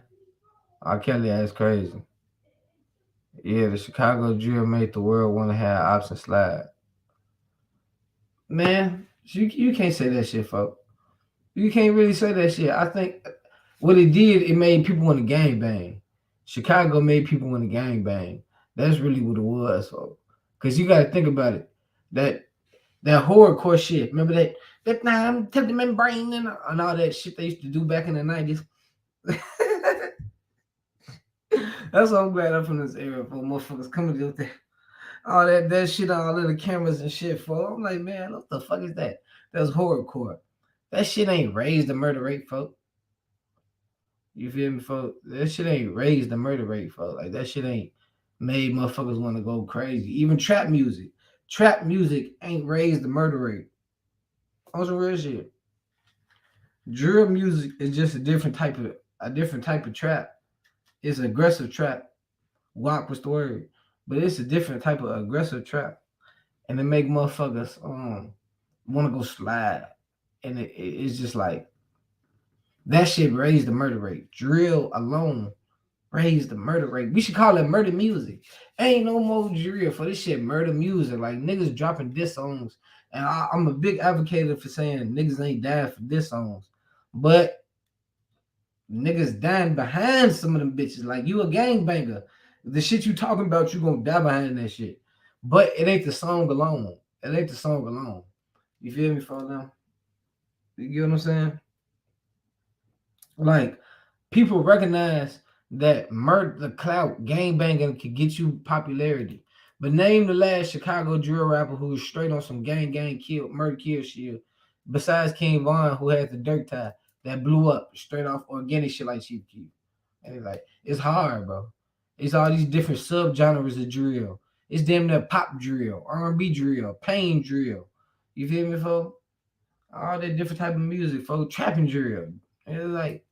R. Kelly ass crazy. Yeah, the Chicago drill made the world want to have option slide. Man, you can't say that shit, folks. You can't really say that shit. I think What it did, it made people want to gang bang. Chicago made people want to gang bang. That's really what it was, folks. Cause you gotta think about it. That that horrorcore shit. Remember that nah, I'm taking my brain and all that shit they used to do back in the 90s. That's why I'm glad I'm from this era for motherfuckers coming to that all that shit on all of the cameras and shit for. I'm like, man, what the fuck is that? That's horrorcore. That shit ain't raised the murder rate, folks. You feel me, folks? That shit ain't raised the murder rate, folks. Like that shit ain't made motherfuckers want to go crazy. Even trap music ain't raised the murder rate. On some real shit. Drill music is just a different type of trap. It's aggressive trap. WAP was the word, but it's a different type of aggressive trap, and it make motherfuckers want to go slide, and it's just like that shit raised the murder rate. Drill alone raised the murder rate. We should call it murder music. Ain't no more drill for this shit. Murder music, like niggas dropping diss songs, and I'm a big advocate for saying niggas ain't dying for diss songs, but niggas dying behind some of them bitches. Like you a gangbanger. The shit you talking about, you gonna die behind that shit. But it ain't the song alone. It ain't the song alone. You feel me, for now? You get what I'm saying? Like people recognize that murder, the clout, gangbanging can get you popularity. But name the last Chicago drill rapper who was straight on some gang kill, murder kill shit. Besides King Von, who had the dirt tie that blew up straight off organic shit like Chief Keef. And it's like it's hard, bro. It's all these different subgenres of drill. It's damn near pop drill, R&B drill, pain drill. You feel me, folks? All that different type of music, folks. Trapping drill. And it's like,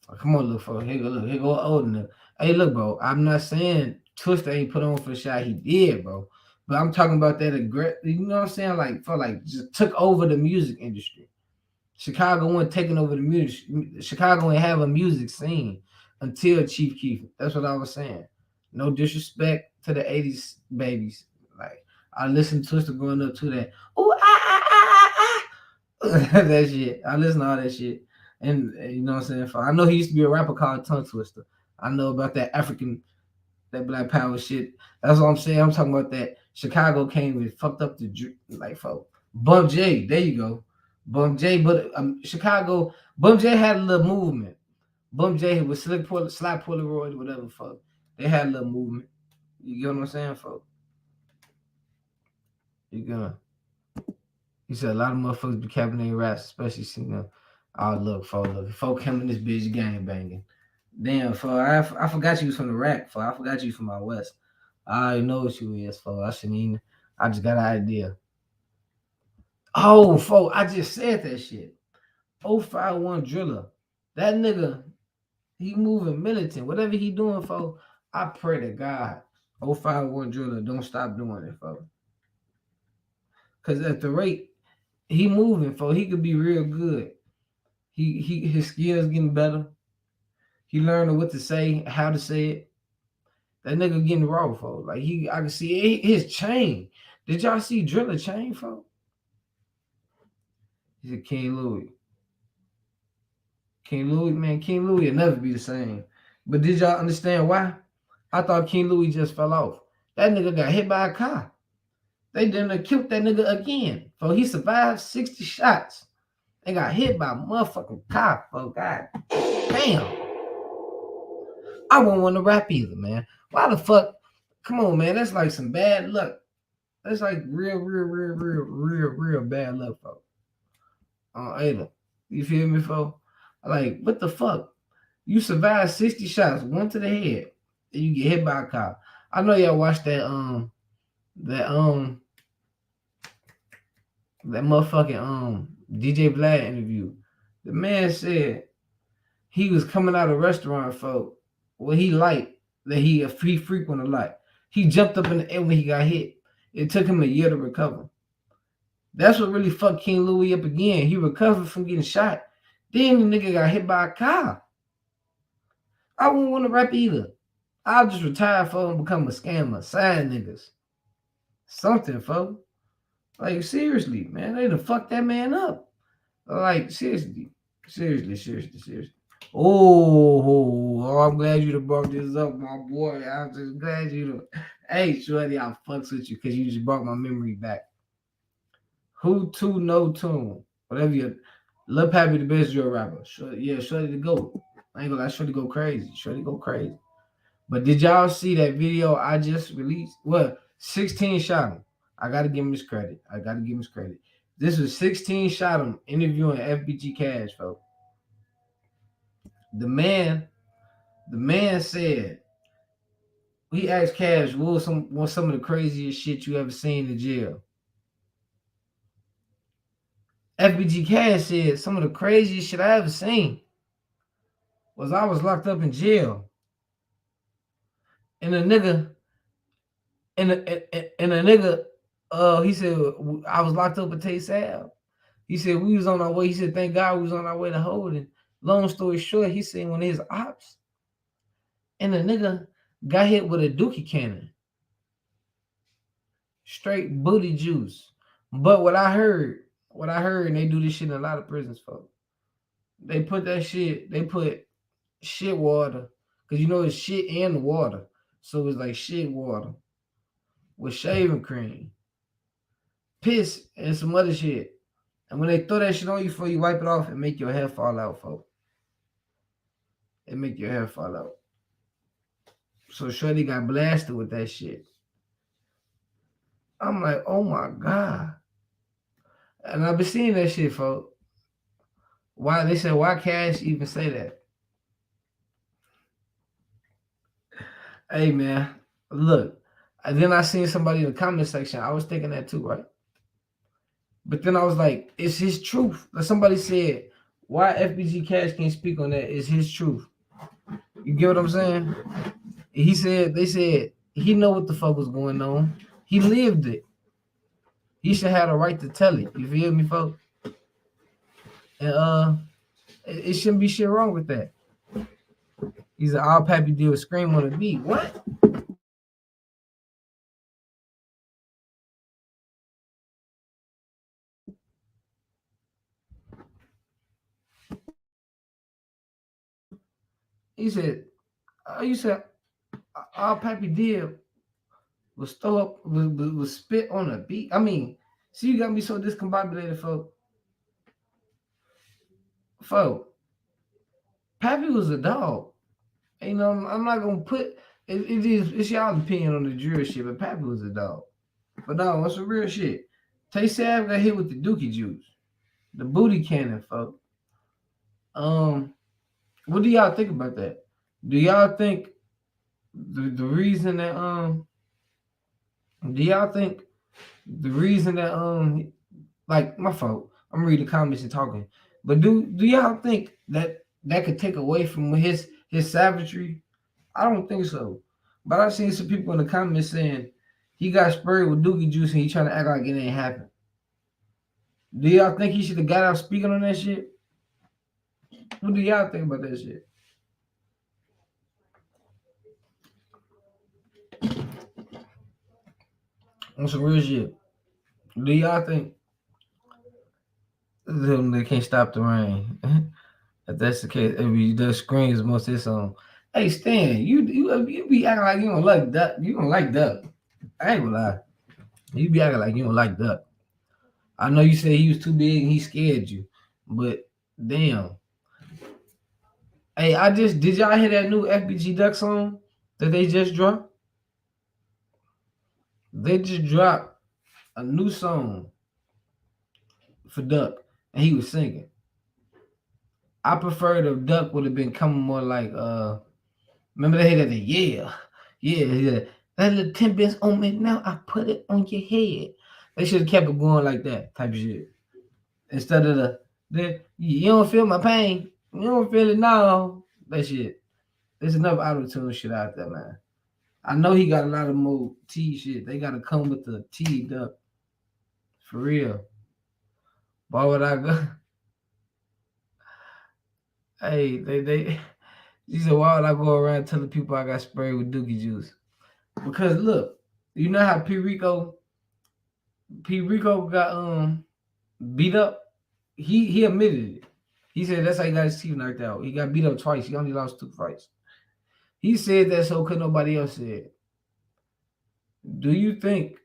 oh, come on, look, folks. Here go old. Hey, look, bro. I'm not saying Twister ain't put on for the shot he did, bro. But I'm talking about that you know what I'm saying? Like, for like, just took over the music industry. Chicago wasn't taking over the music. Chicago ain't have a music scene until Chief Keef. That's what I was saying. No disrespect to the '80s babies. Like I listened to Twister growing up to that. Ooh that shit. I listen to all that shit, and you know what I'm saying. I know he used to be a rapper called Tongue Twister. I know about that Black Power shit. That's what I'm saying. I'm talking about that Chicago came and fucked up the like folk. Bump J, there you go. Bump J, but Chicago, Bump J had a little movement. Bump J was Slap Polaroid, whatever, fuck. They had a little movement. You get what I'm saying, folks? You gonna you said a lot of motherfuckers be capping their raps, especially seeing them. Oh look, folk coming this bitch gang banging. Damn, fo, I forgot you was from the rack, fo. I forgot you from out west. I already know what you is, fo. I shouldn't even. I just got an idea. Oh, fo, I just said that shit. 051 driller. That nigga, he moving militant. Whatever he doing, fo, I pray to God 051 driller don't stop doing it, fo. Cause at the rate he moving, fo, he could be real good. He his skills getting better. He learning what to say, how to say it. That nigga getting raw, folks. Like I can see his chain. Did y'all see Driller chain, folks? He said King Louis. King Louis, man, King Louis will never be the same. But did y'all understand why? I thought King Louis just fell off. That nigga got hit by a car. They didn't kill that nigga again. For he survived 60 shots. They got hit by a motherfucking car, folks. God damn. I won't want to rap either, man. Why the fuck? Come on, man. That's like some bad luck. That's like real bad luck, folks. Ada. You feel me, folks? Like, what the fuck? You survived 60 shots, one to the head, and you get hit by a car. I know y'all watched that motherfucking DJ Vlad interview. The man said he was coming out of a restaurant, folks. Well, he liked that he frequent a lot. He jumped up in the air when he got hit. It took him a year to recover. That's what really fucked King Louis up again. He recovered from getting shot. Then the nigga got hit by a car. I wouldn't want to rap either. I'll just retire for and become a scammer. Sign niggas. Something, folks. Like, seriously, man. They done fucked that man up. Like, seriously. Seriously. Oh, I'm glad you done brought this up, my boy. I'm just glad you done. Hey, Shorty, I fucks with you because you just brought my memory back. Who to no tune? Whatever you. Lil Pappy the best drill rapper. Shorty to go. I ain't gonna lie, Shorty go crazy. Shorty go crazy. But did y'all see that video I just released? Well, 16 shot him. I gotta give him his credit. This was 16 shot him interviewing FBG Cash, folks. The man, the man said he asked Cash, what's some of the craziest shit you ever seen in jail? FBG Cash said some of the craziest shit I ever seen was I was locked up in jail. And a nigga, and a nigga, he said I was locked up with Tay Sab. He said we was on our way. He said thank God we was on our way to Holden. Long story short, he said one of his ops and the nigga got hit with a dookie cannon, straight booty juice. But what I heard, and they do this shit in a lot of prisons, folks. They put shit water, cause you know it's shit and water, so it's like shit water with shaving cream, piss, and some other shit. And when they throw that shit on you before you wipe it off, it make your hair fall out, folks. It make your hair fall out. So Shorty got blasted with that shit. I'm like, oh my God. And I've been seeing that shit, folks. Why they said why Cash even say that? Hey man, look. And then I seen somebody in the comment section. I was thinking that too, right? But then I was like, it's his truth. Like somebody said, why FBG Cash can't speak on that? It's his truth. You get what I'm saying? They said he know what the fuck was going on. He lived it. He should have the right to tell it. You feel me, folks? And it shouldn't be shit wrong with that. He's an all Pappy deal with scream on the beat. What? He said, you said all Pappy did was throw up, was spit on a beat. I mean, see, you got me so discombobulated, folks. Pappy was a dog. You know, I'm not gonna put it's y'all opinion on the jury shit, but Pappy was a dog. But no, what's the real shit? Tay Sav got hit with the dookie juice, the booty cannon, folks. What do y'all think about that? Do y'all think the reason that do y'all think the reason that like my fault, I'm reading comments and talking, but do y'all think that could take away from his savagery? I don't think so. But I've seen some people in the comments saying he got sprayed with dookie juice and he trying to act like it ain't happened. Do y'all think he should have got out speaking on that shit? What do y'all think about that shit? On some real shit. Do y'all think they can't stop the rain? If that's the case, if you just screams most of this song. Hey Stan, you be acting like you don't like duck. You don't like duck. I ain't gonna lie. You be acting like you don't like duck. I know you said he was too big and he scared you, but damn. Hey, did y'all hear that new FBG Duck song that they just dropped? They just dropped a new song for Duck, and he was singing. I preferred if Duck would have been coming more like remember they had that yeah. That little 10 bits on me now, I put it on your head. They should have kept it going like that type of shit. Instead of the you don't feel my pain. You don't feel it now. That shit. There's enough auto-tune shit out there, man. I know he got a lot of more T shit. They gotta come with the T Duck. For real. Why would I go? Hey, they he said, why would I go around telling people I got sprayed with dookie juice? Because look, you know how P Rico got beat up? He admitted it. He said that's how he got his teeth knocked out. He got beat up twice. He only lost 2 fights. He said that so could nobody else say it. Do you think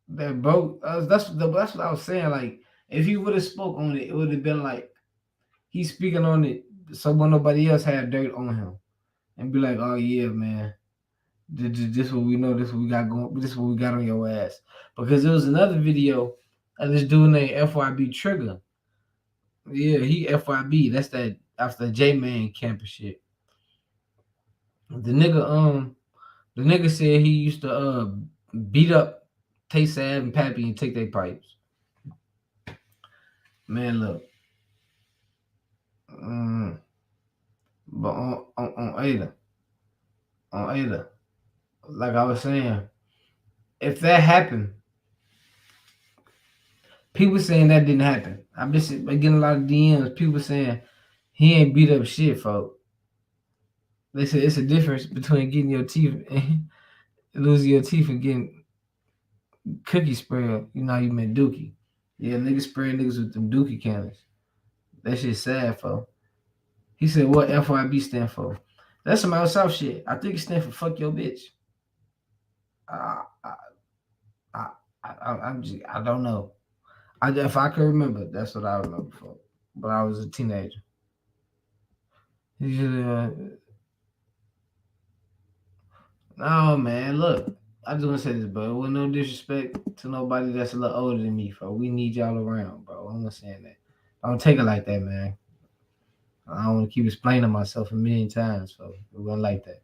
that bro? That's what I was saying. Like if he would have spoke on it, it would have been like he's speaking on it so when nobody else had dirt on him and be like, oh yeah, man, this what we know, this what we got going, this what we got on your ass. Because there was another video of this dude named FYB Trigger. Yeah, he FYB. That's that after J Man camp and shit. The nigga said he used to beat up Tay Sav and Pappy and take their pipes. Man, look. But on Ada, like I was saying, if that happened, people saying that didn't happen. I've been getting a lot of DMs. People saying he ain't beat up shit, folks. They said it's a difference between getting your teeth and losing your teeth and getting cookie spread. You know, you meant dookie. Yeah, niggas spraying niggas with them dookie cannons. That shit sad, folks. He said, what FYB stand for? That's some out south shit. I think it stand for fuck your bitch. I don't know. If I could remember, that's what I remember for. But I was a teenager. No, man, look. I just want to say this, bro. With no disrespect to nobody that's a little older than me, bro. We need y'all around, bro. I'm not saying that. Don't take it like that, man. I don't want to keep explaining myself a million times, so it wasn't like that.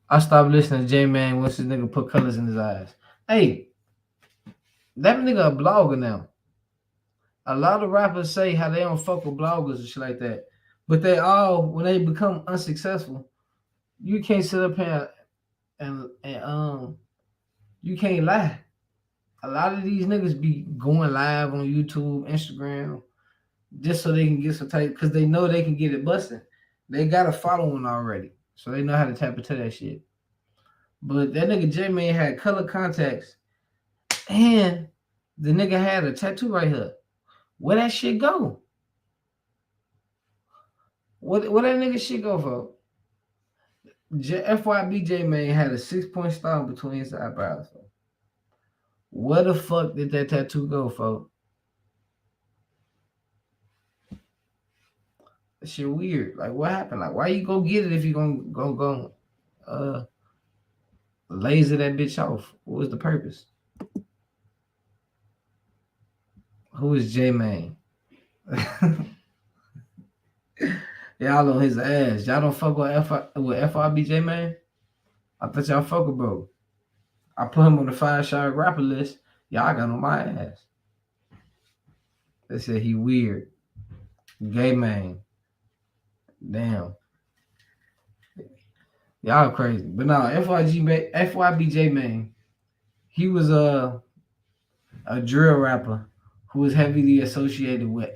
I stopped listening to J-Man once this nigga put colors in his eyes. Hey, that nigga a blogger now. A lot of rappers say how they don't fuck with bloggers and shit like that. But they all, when they become unsuccessful, you can't sit up here and you can't lie. A lot of these niggas be going live on YouTube, Instagram, just so they can get some type, because they know they can get it busting. They got a following already, so they know how to tap into that shit. But that nigga J-Man had color contacts, and the nigga had a tattoo right here. Where that shit go? What that nigga shit go for? FYB J-Man had a 6-point star between his eyebrows. Where the fuck did that tattoo go for? That shit weird. Like, what happened? Like, why you go get it if you gonna laser that bitch off? What was the purpose? Who is J-Man? Y'all on his ass. Y'all don't fuck with FRB J-Man? I thought y'all fuck with bro. I put him on the 5-star rapper list. Y'all got on my ass. They said he weird. Gay man. Damn. Y'all crazy. But no, FYB J-Man, he was a drill rapper who was heavily associated with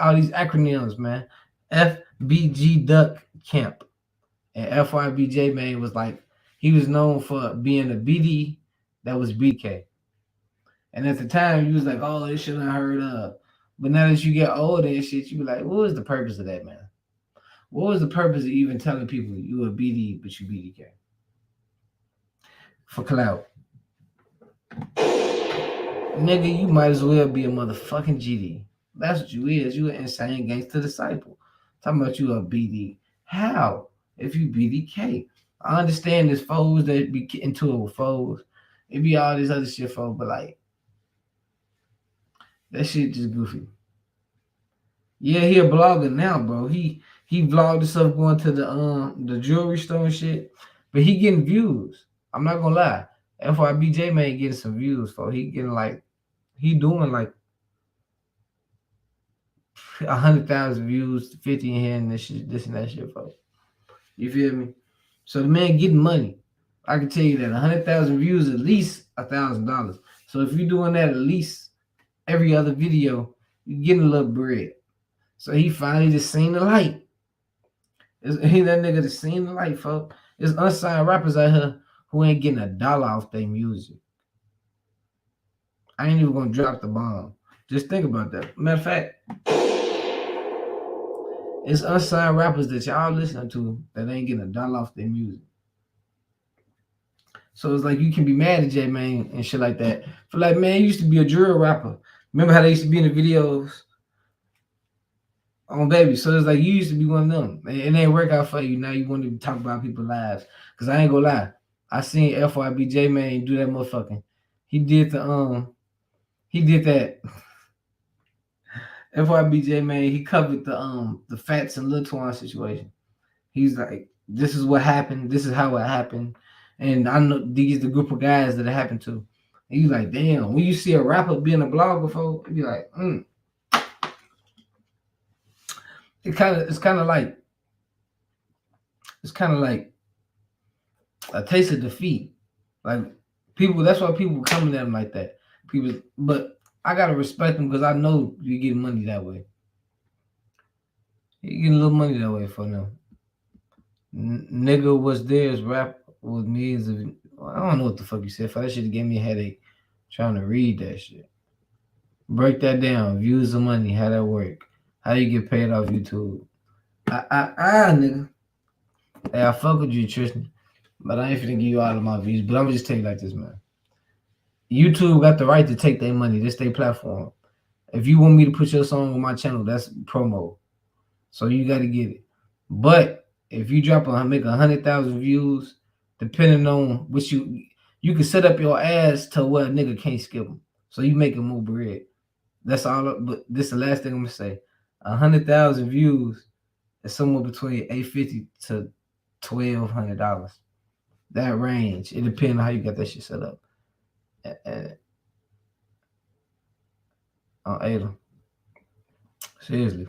all these acronyms, man. FBG Duck Camp. And FYB J-Man was like, he was known for being a BD that was BK. And at the time, you was like, oh, this shit unheard of. But now that you get older and shit, you be like, what was the purpose of that, man? What was the purpose of even telling people you a BD, but you BDK? For clout. Nigga, you might as well be a motherfucking GD. That's what you is. You an insane gangster disciple. Talking about you a BD. How? If you BDK. I understand there's foes that be into it with foes. It be all this other shit, foes, but like, that shit just goofy. Yeah, he a blogger now, bro. He vlogged himself going to the jewelry store and shit, but he getting views. I'm not gonna lie. FYB J-Man getting some views, for he getting like, he doing like 100,000 views, 50 in here and this and that shit, folks. You feel me? So the man getting money. I can tell you that 100,000 views, at least $1,000. So if you're doing that at least every other video, you're getting a little bread. So he finally just seen the light. He that nigga just seen the light, folks. There's unsigned rappers out here who ain't getting $1 off their music. I ain't even gonna drop the bomb. Just think about that. Matter of fact, it's unsigned rappers that y'all listening to that ain't getting a dollar off their music. So it's like you can be mad at J Man and shit like that. For like, man, he used to be a drill rapper. Remember how they used to be in the videos on Baby? So it's like you used to be one of them. And it ain't work out for you. Now you want to talk about people's lives. Cause I ain't gonna lie. I seen FYB J Man do that motherfucking. He did that FYB J Man, he covered the Fats and Lil Twine situation. He's like, this is what happened, this is how it happened. And I know these the group of guys that it happened to. And you like, damn, when you see a rapper being a blogger, before, you be like, it's kind of like a taste of defeat. Like people, that's why people coming at him like that. People, but I gotta respect them because I know you get money that way. You get a little money that way for them. Nigga was theirs rap with millions of. I don't know what the fuck you said. For that shit gave me a headache trying to read that shit. Break that down. Views of money. How that work? How you get paid off YouTube? Nigga. Hey, I fuck with you, Tristan, but I ain't finna give you all of my views. But I'm gonna just tell you like this, man. YouTube got the right to take their money. This their platform. If you want me to put your song on my channel, that's promo. So you got to get it. But if you make 100,000 views, depending on what you can set up your ass to where a nigga can't skip them. So you make more bread. That's all. But this is the last thing I'm gonna say. 100,000 views is somewhere between $850 to $1,200. That range. It depends on how you got that shit set up. On Ada. Seriously.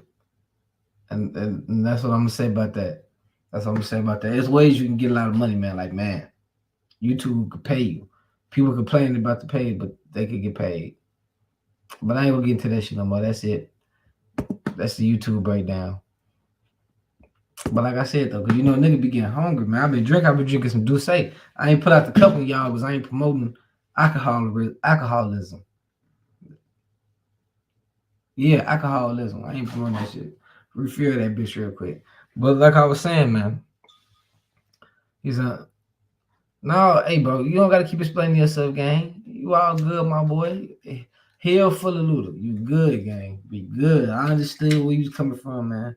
And that's what I'm gonna say about that. That's what I'm gonna say about that. There's ways you can get a lot of money, man. Like, man, YouTube could pay you. People complaining about the pay, but they could get paid. But I ain't gonna get into that shit no more. That's it. That's the YouTube breakdown. But like I said though, cause nigga be getting hungry, man. I've been drinking some Douce. I ain't put out the cup of y'all because I ain't promoting alcoholism. Yeah, alcoholism. I ain't promoting that shit. Refill that bitch real quick. But like I was saying, man, he's no, hey bro, you don't gotta keep explaining yourself, gang. You all good, my boy. Hell full of Luda. You good, gang. Be good. I understood where you was coming from, man.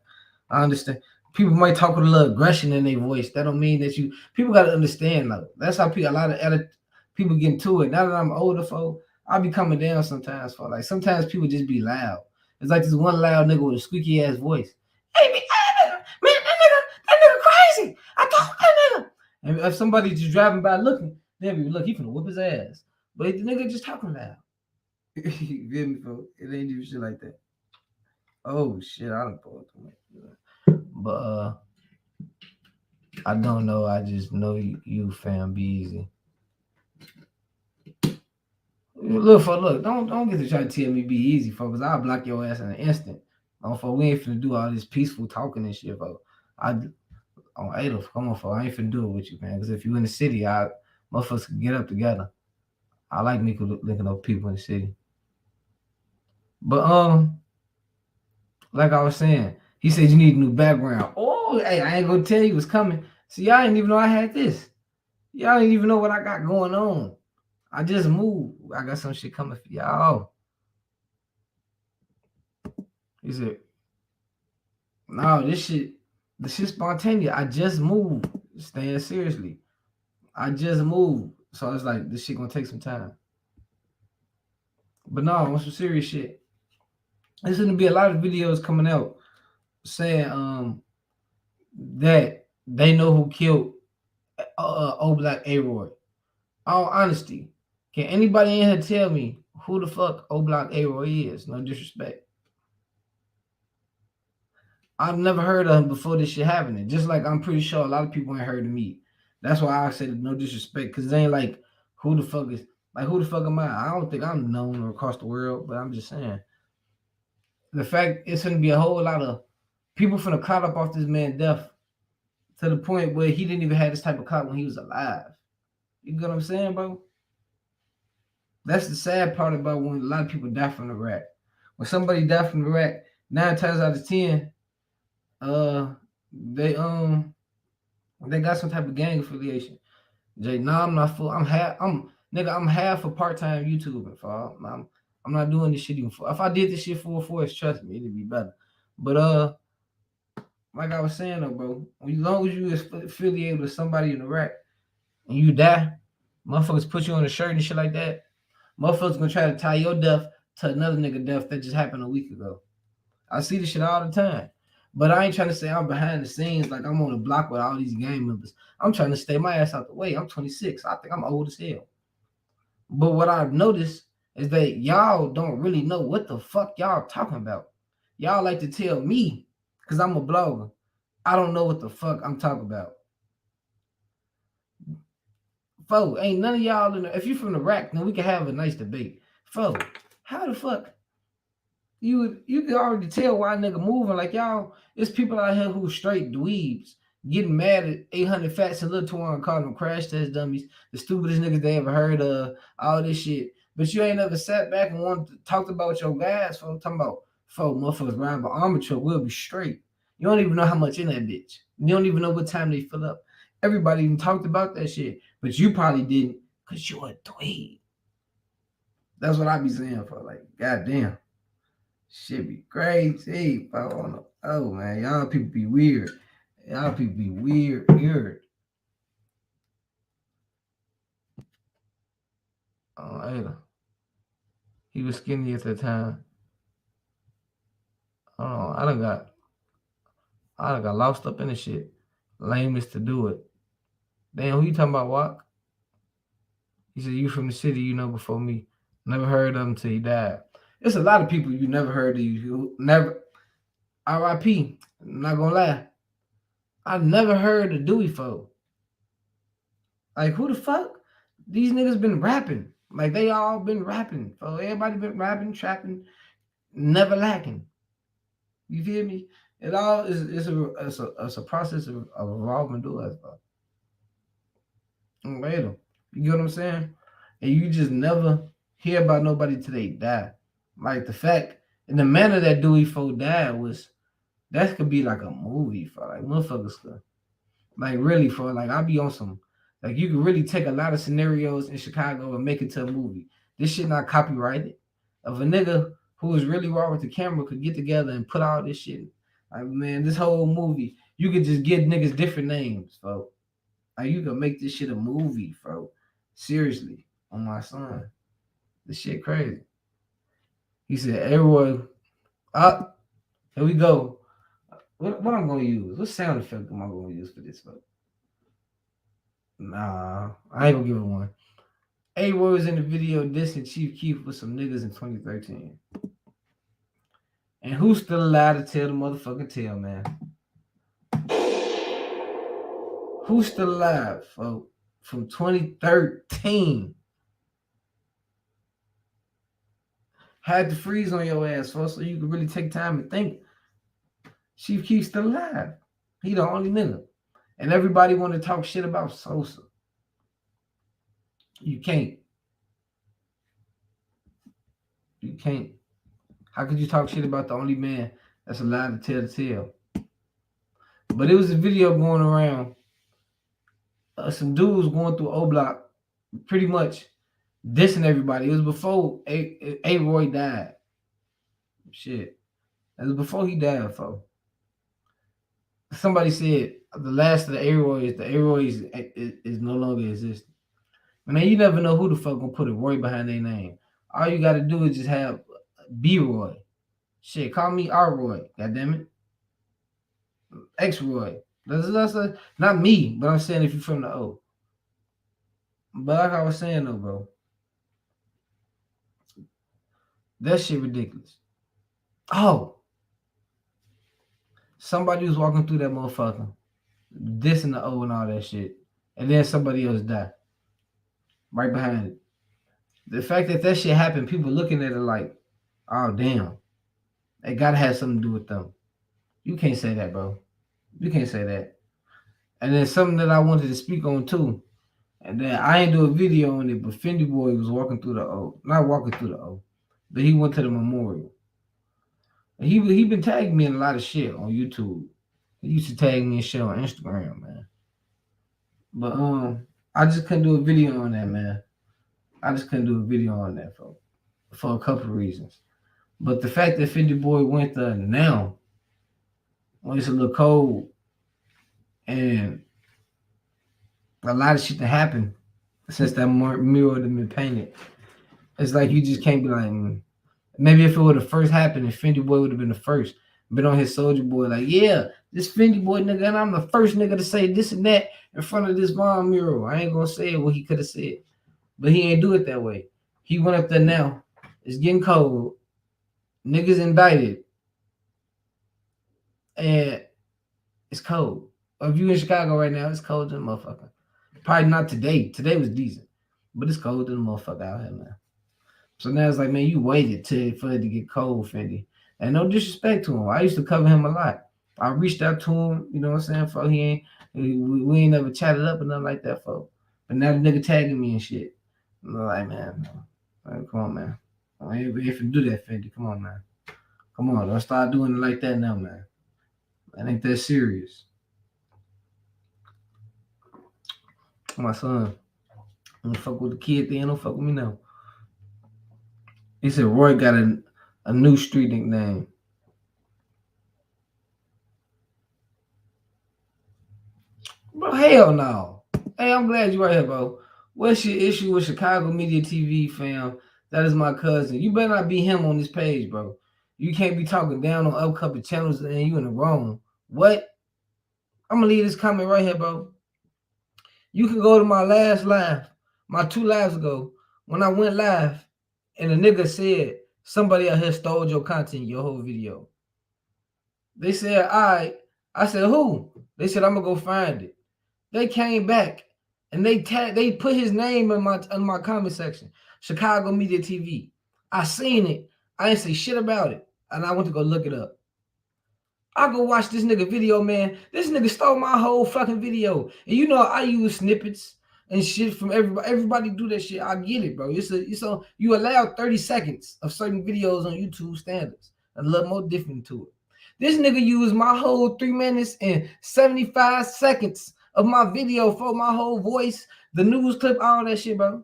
I understand. People might talk with a little aggression in their voice. That don't mean that people gotta understand though. That's how a lot of people get into it. Now that I'm older, folk, I'll be coming down sometimes for like sometimes people just be loud. It's like this one loud nigga with a squeaky ass voice. Hey, man, that nigga crazy. I told that nigga. And if somebody just driving by looking, they'll be look, he finna whoop his ass. But the nigga just talking loud. You feel me, folks? It ain't even shit like that. Oh shit, I don't pull it. But I don't know. I just know you fam, be easy. Look, don't get to try to tell me be easy, folks. I'll block your ass in an instant. For we ain't finna do all this peaceful talking and shit, folks. On Adolf, come on, folks. I ain't finna do it with you, man. Because if you in the city, motherfuckers can get up together. I like linking up people in the city. But like I was saying, he said you need a new background. Oh, hey, I ain't gonna tell you what's coming. See, y'all didn't even know I had this. Y'all didn't even know what I got going on. I just moved. I got some shit coming for y'all. He said, no, this shit spontaneous. I just moved. Staying seriously. I just moved. So it's like, this shit gonna take some time. But no, on some serious shit. There's gonna be a lot of videos coming out saying that they know who killed Oblock A-Roy. All honesty, can anybody in here tell me who the fuck Oblock A-Roy is? No disrespect. I've never heard of him before this shit happening. Just like I'm pretty sure a lot of people ain't heard of me. That's why I said no disrespect, because it ain't like who the fuck am I? I don't think I'm known across the world, but I'm just saying. The fact it's gonna be a whole lot of people finna caught up off this man's death to the point where he didn't even have this type of clout when he was alive. You get what I'm saying, bro? That's the sad part about when a lot of people die from the rack. When somebody die from the rack, 9 times out of 10, uh, they they got some type of gang affiliation. Jay, nah, I'm not full. I'm half a part-time YouTuber. I'm not doing this shit even for. If I did this shit for force, trust me, it'd be better. But like I was saying though, bro, as long as you affiliated with somebody in the rack and you die, motherfuckers put you on a shirt and shit like that. Motherfuckers gonna try to tie your death to another nigga death that just happened a week ago. I see this shit all the time. But I ain't trying to say I'm behind the scenes like I'm on the block with all these gang members. I'm trying to stay my ass out the way. I'm 26. I think I'm old as hell. But what I've noticed is that y'all don't really know what the fuck y'all talking about. Y'all like to tell me, because I'm a blogger, I don't know what the fuck I'm talking about. Fo, ain't none of y'all in the, if you from the rack, then we can have a nice debate. Fo, how the fuck you can already tell why nigga moving like y'all. It's people out here who straight dweebs getting mad at 800 Fats and Lil Twan calling them crash test dummies, the stupidest niggas they ever heard of, all this shit. But you ain't never sat back and wanted to talk about your guys, folks. Talking about motherfuckers riding by armor truck, we'll be straight. You don't even know how much in that bitch. You don't even know what time they fill up. Everybody even talked about that shit, but you probably didn't because you're a dweeb. That's what I be saying for like, goddamn. Shit be crazy. Oh man, y'all people be weird. Y'all people be weird. Oh, Ada. He was skinny at the time. Oh, I done got lost up in the shit. Lamest to do it. Damn, who you talking about, Walk? He said, you from the city, you know, before me. Never heard of him till he died. There's a lot of people you never heard of you never. R.I.P. I'm not gonna lie. I never heard of Dewey folk. Like, who the fuck? These niggas been rapping. Like, they all been rapping. So everybody been rapping, trapping, never lacking. You feel me? It all is it's a process of evolving to us, bro. Later. You get what I'm saying? And you just never hear about nobody till they die. Like the fact and the manner that Dewey folk died was that could be like a movie for like motherfuckers could. Like really for like I'll be on some like you can really take a lot of scenarios in Chicago and make it to a movie. This shit not copyrighted. If a nigga who was really raw with the camera could get together and put all this shit. Like man, this whole movie, you could just give niggas different names, folks. Like you can make this shit a movie, bro. Seriously, on my son. This shit crazy. He said, "Hey, Roy, up. Here we go. What I'm gonna use? What sound effect am I gonna use for this, bro? Nah, I ain't gonna give it one. A-Roy was in the video dissing Chief Keef with some niggas in 2013. And who's still alive to tell the motherfucking tale, man? Who's still alive, folks? From 2013. Had to freeze on your ass, folks, so you could really take time and think. Chief Keef's still alive. He the only nigga. And everybody want to talk shit about Sosa. You can't. You can't. How could you talk shit about the only man that's allowed to tell the tale? But it was a video going around. Some dudes going through Oblock, pretty much dissing everybody. It was before A-Roy died. Shit. It was before he died, folks. Somebody said the last of the A-Roy is no longer existing. Man, you never know who the fuck gonna put a Roy behind their name. All you gotta do is just have B-Roy. Shit, call me R-Roy. Goddamn it. X-Roy. That's not me, but I'm saying if you're from the O. But like I was saying though, bro. That shit ridiculous. Oh. Somebody was walking through that motherfucker, dissing the O and all that shit. And then somebody else died. Right behind it. The fact that shit happened, people looking at it like, oh damn. It gotta have something to do with them. You can't say that, bro. You can't say that. And then something that I wanted to speak on too. And then I ain't do a video on it, but Fendi Boy was walking through the O, not walking through the O, but he went to the memorial. And he been tagging me in a lot of shit on YouTube. He used to tag me and shit on Instagram, man. But I just couldn't do a video on that, man. I just couldn't do a video on that for a couple of reasons. But the fact that Fendi Boy went there now, when it's a little cold, and a lot of shit that happened since that mural had been painted, it's like you just can't be like, maybe if it would have first happened and Fendi Boy would have been the first, been on his Soldier Boy, like, yeah, this Fendi Boy nigga, and I'm the first nigga to say this and that in front of this bomb mural. I ain't gonna say what he could have said, but he ain't do it that way. He went up there now. It's getting cold. Niggas indicted. And it's cold. If you in Chicago right now, it's cold than a motherfucker. Probably not today. Today was decent. But it's cold than a motherfucker out here, man. So now it's like, man, you waited for it to get cold, Fendi. And no disrespect to him. I used to cover him a lot. I reached out to him, you know what I'm saying? For we ain't never chatted up or nothing like that, folks. But now the nigga tagging me and shit. I'm like, man, come on, man. I ain't ready to do that, Fendi. Come on, man. Come on, don't start doing it like that now, man. That ain't that serious. My son, I'm gonna fuck with the kid, then don't fuck with me now. He said Roy got a new street nickname. Bro, hell no. Hey, I'm glad you right here, bro. What's your issue with Chicago Media TV, fam? That is my cousin. You better not be him on this page, bro. You can't be talking down on upcoming channels and you in the wrong. What? I'm gonna leave this comment right here, bro. You can go to my last live, my 2 lives ago, when I went live, and the nigga said somebody out here stole your content, your whole video. They said, all right. I said, who? They said, I'm gonna go find it. They came back and they put his name in my comment section. Chicago Media TV. I seen it. I didn't say shit about it. And I went to go look it up. I go watch this nigga video, man. This nigga stole my whole fucking video. And you know I use snippets and shit from everybody. Everybody do that shit. I get it, bro. You allow 30 seconds of certain videos on YouTube standards. A little more different to it. This nigga used my whole 3 minutes and 75 seconds of my video for my whole voice, the news clip, all that shit, bro.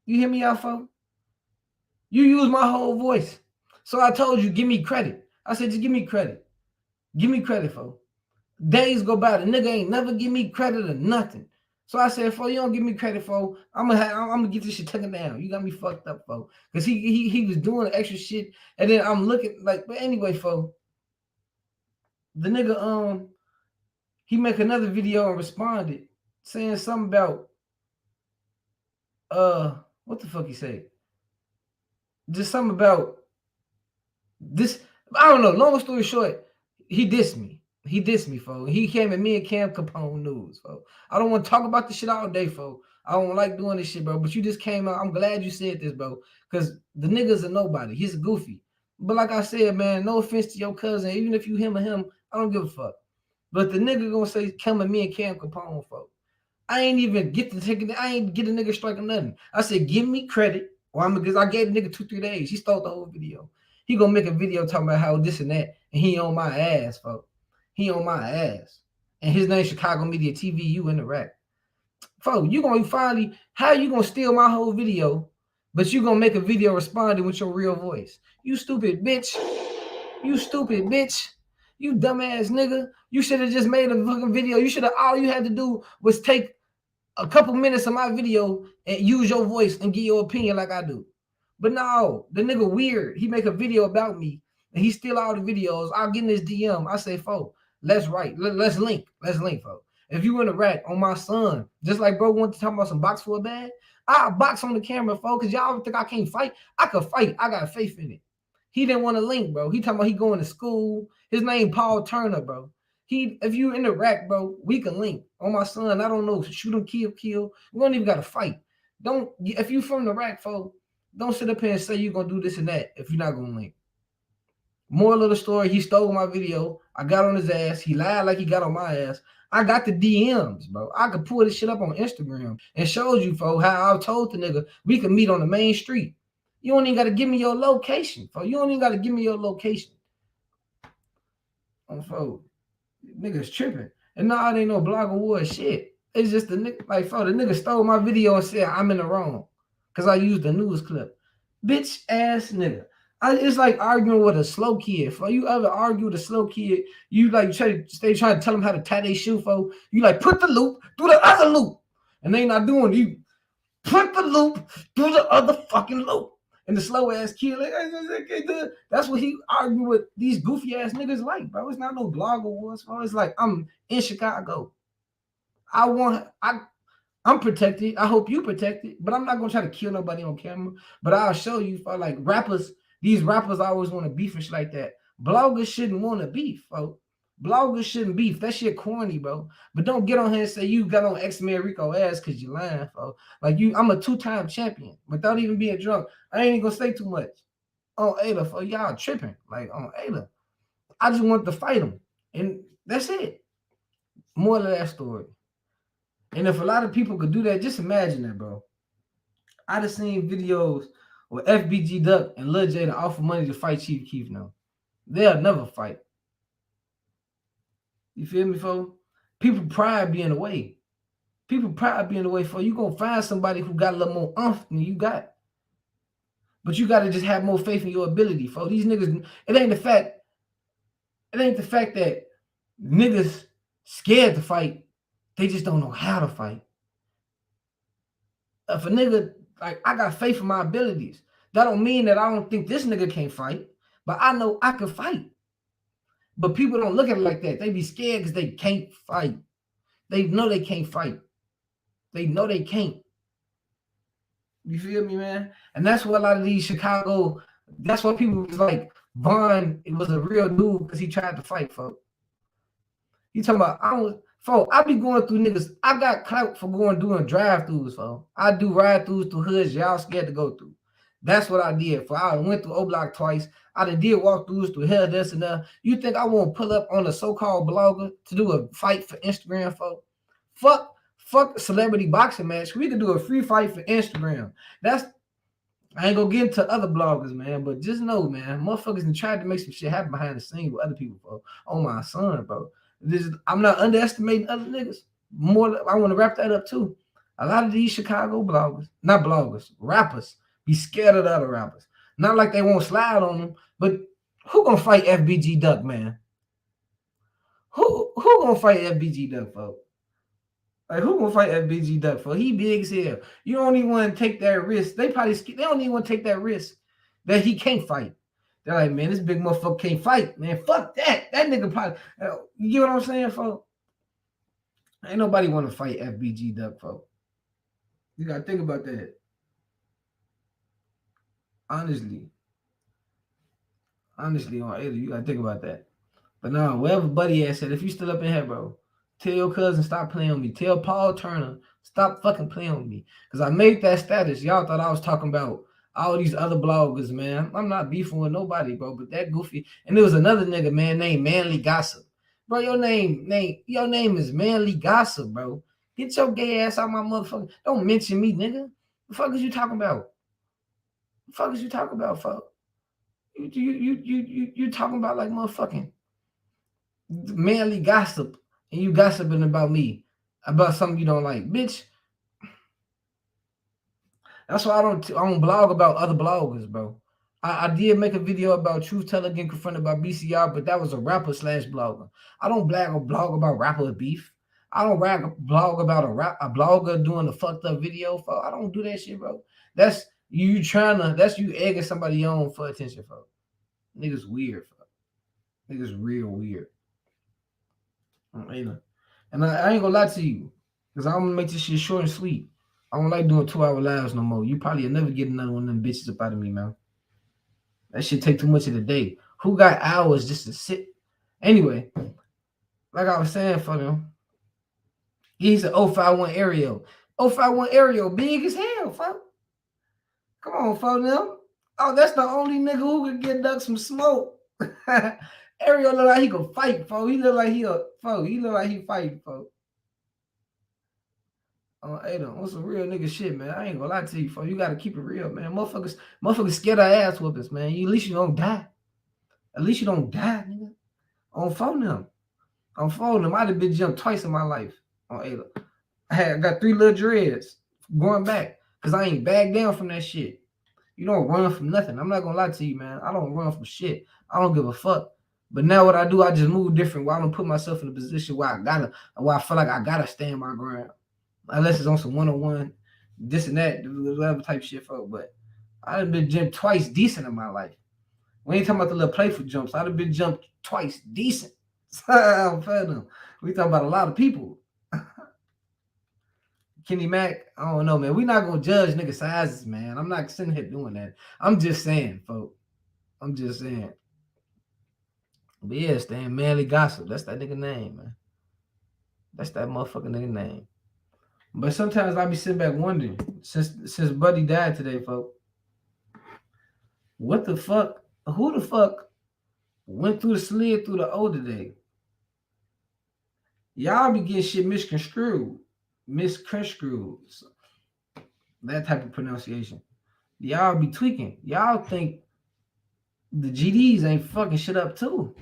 You hear me out, folks? You use my whole voice. So I told you, give me credit. I said, just give me credit. Give me credit, folks. Days go by, the nigga ain't never give me credit or nothing. So I said, folks, you don't give me credit, folks. I'm gonna get this shit taken down. You got me fucked up, folks. Because he was doing extra shit. And then I'm looking like, but anyway, folks. The nigga, he make another video and responded saying something about what the fuck he say? Just something about this. I don't know. Long story short, he dissed me. He dissed me, folks. He came at me and Cam Capone news, folks. I don't want to talk about this shit all day, folks. I don't like doing this shit, bro. But you just came out. I'm glad you said this, bro. Because the nigga's a nobody. He's a goofy. But like I said, man, no offense to your cousin. Even if you him or him, I don't give a fuck. But the nigga gonna say come at me and Cam Capone, folks. I ain't even get to take it. I ain't get a nigga strike or nothing. I said, give me credit. Or because I gave the nigga 2-3 days. He stole the whole video. He gonna make a video talking about how this and that, and he on my ass, folks. He on my ass. And his name Chicago Media TV, you in the rack. Folks, you gonna finally, how you gonna steal my whole video, but you gonna make a video responding with your real voice? You stupid bitch. You stupid bitch. You dumbass nigga. You should have just made a fucking video. You should have, all you had to do was take a couple minutes of my video and use your voice and give your opinion like I do. But no, the nigga weird. He make a video about me and he steal all the videos. I'll get in his DM. I say, folks, let's write. Let's link. Let's link, folks. If you in the rack on my son, just like bro wanted to talk about some box for a bag, I'll box on the camera, folks, because y'all think I can't fight. I could fight. I got faith in it. He didn't want to link, bro. He talking about he going to school. His name Paul Turner, bro. If you in the rack, bro, we can link. On my son, I don't know, shoot him, kill. We don't even got to fight. If you from the rack, folks, don't sit up here and say you're going to do this and that if you're not going to link. Moral of the story, he stole my video. I got on his ass. He lied like he got on my ass. I got the DMs, bro. I could pull this shit up on Instagram and showed you, folks, how I told the nigga we could meet on the main street. You don't even got to give me your location, folks. You don't even got to give me your location. Folks, niggas tripping. And no, it ain't no blog award shit. It's just the nigga, like, folks, the nigga stole my video and said I'm in the wrong because I used the news clip. Bitch ass nigga. It's like arguing with a slow kid. For you ever argue with a slow kid, you like trying to tell them how to tie their shoe. For you like put the loop, do the other loop, and they not doing. You put the loop, do the other fucking loop, and the slow ass kid like that's what he argued with these goofy ass niggas like, bro. It's not no blog awards, bro. It's like I'm in Chicago. I'm protected. I hope you protected, but I'm not gonna try to kill nobody on camera. But I'll show you, for like rappers, these rappers always want to beef and shit like that. Bloggers shouldn't want to beef, folks. Bloggers shouldn't beef. That shit corny, bro. But don't get on here and say you got on X-Men Rico ass because you lying, folks. Like I'm a 2-time champion without even being drunk. I ain't even gonna say too much. On Ada, for y'all tripping. Like on Ada. I just want to fight him. And that's it. More of that story. And if a lot of people could do that, just imagine that, bro. I'd have seen videos where FBG Duck and Lil J to offer money to fight Chief Keef now. They'll never fight. You feel me, folks? People pride being away. People pride being away, folks. You gonna find somebody who got a little more umph than you got. But you gotta just have more faith in your ability, folks. These niggas, it ain't the fact that niggas scared to fight. They just don't know how to fight. If a nigga, like, I got faith in my abilities. That don't mean that I don't think this nigga can't fight, but I know I can fight. But people don't look at it like that. They be scared because they can't fight. They know they can't fight. They know they can't. You feel me, man? And that's what a lot of these Chicago, that's why people was like, Vaughn, it was a real dude because he tried to fight, folks. You talking about, I be going through niggas. I got clout for doing drive-throughs, folks. I do ride-throughs through hoods y'all scared to go through. That's what I did. I went through Oblock twice. I did walkthroughs through hell, this and that. You think I won't pull up on a so-called blogger to do a fight for Instagram, folks? Fuck celebrity boxing match. We could do a free fight for Instagram. I ain't gonna get into other bloggers, man, but just know, man, motherfuckers tried to make some shit happen behind the scenes with other people, folks. Oh, my son, bro. I'm not underestimating other niggas. I want to wrap that up too. A lot of these Chicago bloggers, not bloggers, rappers, be scared of the other rappers. Not like they won't slide on them, but who gonna fight FBG Duck, man? Who gonna fight FBG Duck, folks? Like, who gonna fight FBG Duck, folks? He big as hell. You don't even want to take that risk. They don't even want to take that risk that he can't fight. They're like, man, this big motherfucker can't fight, man. Fuck that. That nigga probably, you get what I'm saying, folks? Ain't nobody want to fight FBG Duck, folks. You gotta think about that. Honestly, on Ada, you gotta think about that. But no, whatever Buddy ass said, if you still up in here, bro, tell your cousin stop playing with me. Tell Paul Turner stop fucking playing with me. Because I made that status. Y'all thought I was talking about all these other bloggers, man. I'm not beefing with nobody, bro. But that goofy. And there was another nigga, man, named Manly Gossip. Bro, your name is Manly Gossip, bro. Get your gay ass out my motherfucker. Don't mention me, nigga. The fuck is you talking about? The fuck is you talking about, fuck? You talking about like motherfucking Manly Gossip, and you gossiping about me, about something you don't like, bitch. That's why I don't blog about other bloggers, bro. I did make a video about Truth Teller getting confronted by BCR, but that was a rapper / blogger. I don't blog about rapper beef. I don't blog about a blogger doing a fucked up video. Folks. I don't do that shit, bro. That's you egging somebody on for attention, folks. Niggas weird, folks. Niggas real weird. And I ain't gonna lie to you, because I'm gonna make this shit short and sweet. I don't like doing 2-hour lives no more. You probably will never get another one of them bitches up out of me, man. That shit take too much of the day. Who got hours just to sit? Anyway, like I was saying for them, he's an 051 Ariel. 051 Ariel, big as hell, fuck. Come on, folks, them. Oh, that's the only nigga who could get duck some smoke. Ariel look like he could fight, folks. He look like he a folks. He look like he fighting, folks. Adam, on some real nigga shit, man. I ain't gonna lie to you, folks. You gotta keep it real, man. Motherfuckers scared of ass whoopings, man. At least you don't die. At least you don't die, nigga. On phone them. On phone them. I'd have been jumped twice in my life. On Ada. I got 3 little dreads going back. Cause I ain't back down from that shit. You don't run from nothing. I'm not gonna lie to you, man. I don't run from shit. I don't give a fuck. But now what I do, I just move different. Where I don't put myself in a position where I feel like I gotta stand my ground. Unless it's on some one-on-one, this and that, whatever type shit, folks. But I done been jumped twice decent in my life. We ain't talking about the little playful jumps. I done been jumped twice decent. I'm telling them. We talking about a lot of people. Kenny Mac, I don't know, man. We not gonna judge nigga sizes, man. I'm not sitting here doing that. I'm just saying, folks. I'm just saying. But yeah, Stan Manly Gossip. That's that nigga name, man. That's that motherfucking nigga name. But sometimes I be sitting back wondering, since Buddy died today, folks, what the fuck? Who the fuck went through the slid through the O today? Y'all be getting shit misconstrued. That type of pronunciation. Y'all be tweaking. Y'all think the GDs ain't fucking shit up too.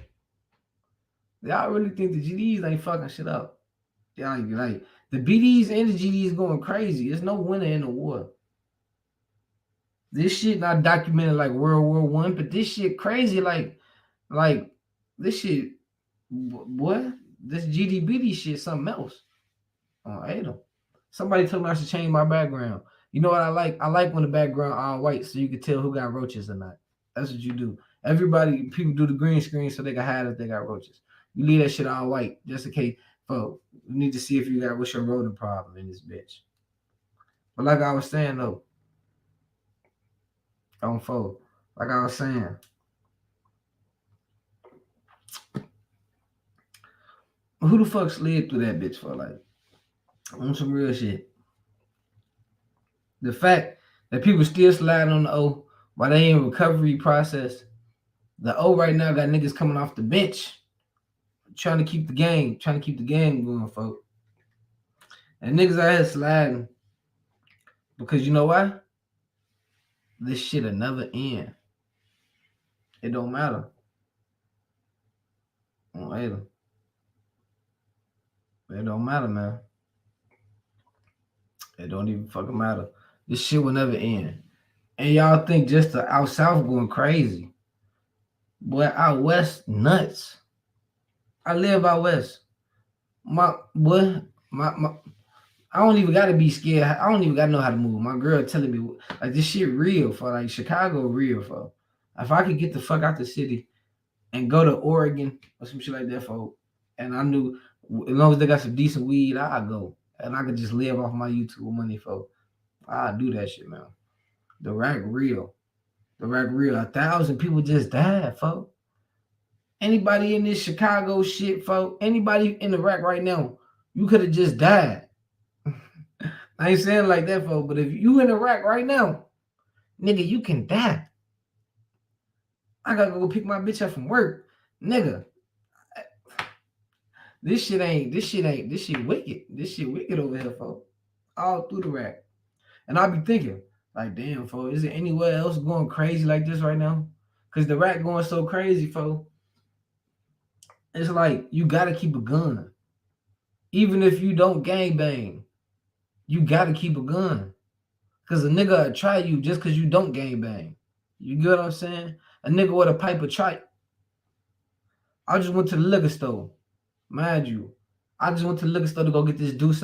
Y'all really think the GDs ain't fucking shit up. Y'all like the BDs and the GDs going crazy. There's no winner in the war. This shit not documented like World War I, but this shit crazy like this shit. What? This GDBD shit something else. Oh, Adam. Somebody told me I should change my background. You know what I like? I like when the background all white so you can tell who got roaches or not. That's what you do. People do the green screen so they can hide if they got roaches. You leave that shit all white just in case. Folks, you need to see if you got what's your rodent problem in this bitch. But like I was saying though, on fold. Like I was saying, who the fuck slid through that bitch for like on some real shit? The fact that people still sliding on the O while they in recovery process. The O right now got niggas coming off the bench trying to keep the game going, folks. And niggas out here sliding because you know why? This shit'll never end. It don't matter. It don't matter, man. It don't even fucking matter. This shit will never end. And y'all think just the out south going crazy. Boy, out west, nuts. I live out west. I don't even gotta be scared. I don't even gotta know how to move. My girl telling me like this shit real for like Chicago real for. If I could get the fuck out the city and go to Oregon or some shit like that for, and I knew as long as they got some decent weed, I'd go. And I could just live off my YouTube money for. I'd do that shit, man. The rack real. 1,000 people just died, folks. Anybody in this Chicago shit, folks, anybody in the rack right now, you could have just died. I ain't saying like that, folks, but if you in the rack right now, nigga, you can die. I gotta go pick my bitch up from work. Nigga. This shit wicked. This shit wicked over here, folks. All through the rack. And I be thinking, like, damn, folks, is there anywhere else going crazy like this right now? Because the rack going so crazy, folks. It's like you gotta keep a gun. Even if you don't gangbang, you gotta keep a gun. Cause a nigga will try you just cause you don't gangbang. You get what I'm saying? A nigga with a pipe will try. I just went to the liquor store. Mind you, I just went to the liquor store to go get this Douce.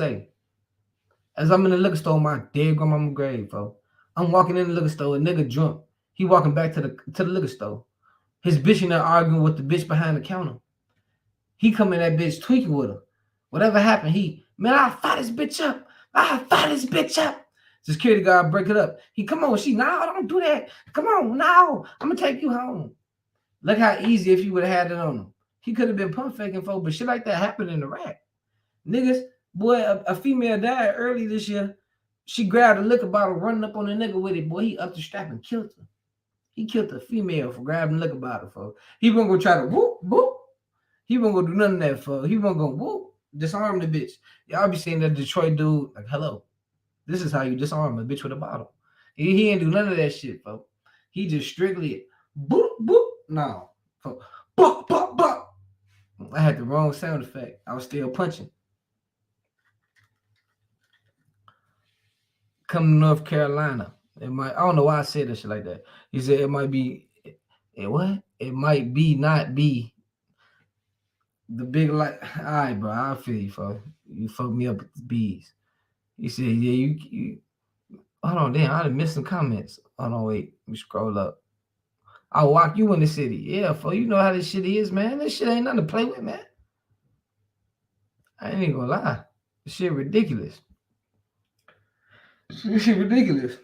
As I'm in the liquor store, my dead grandmama grave, folks. I'm walking in the liquor store, a nigga drunk. He walking back to the liquor store. His bitch in there arguing with the bitch behind the counter. He come in that bitch tweaking with her. Whatever happened, I'll fire this bitch up. The security guard break it up. He come on, don't do that. Come on, no, I'm gonna take you home. Look how easy if he would have had it on him. He could have been pump faking folks, but shit like that happened in the rack. Niggas, boy, a female died early this year. She grabbed a liquor bottle, running up on the nigga with it. Boy, he up the strap and killed her. He killed a female for grabbing liquor bottle, folks. He wasn't gonna try to whoop, whoop. He wasn't gonna do none of that, folks. He wasn't gonna whoop, disarm the bitch. Y'all be seeing that Detroit dude, like, hello, this is how you disarm a bitch with a bottle. He ain't do none of that shit, folks. He just strictly boop, boop. No, folks. Buck, buck, buck. I had the wrong sound effect. I was still punching. Come to North Carolina. It might. I don't know why I said that shit like that. He said it might be. It what? It might be not be the big light. All right, bro. I feel you, folks. You fucked me up with the bees. He said, yeah, you hold on, damn, I done missed some comments. Hold on, wait. Let me scroll up. I'll walk you in the city. Yeah, folks. You know how this shit is, man. This shit ain't nothing to play with, man. I ain't even gonna lie. This shit ridiculous. This shit ridiculous.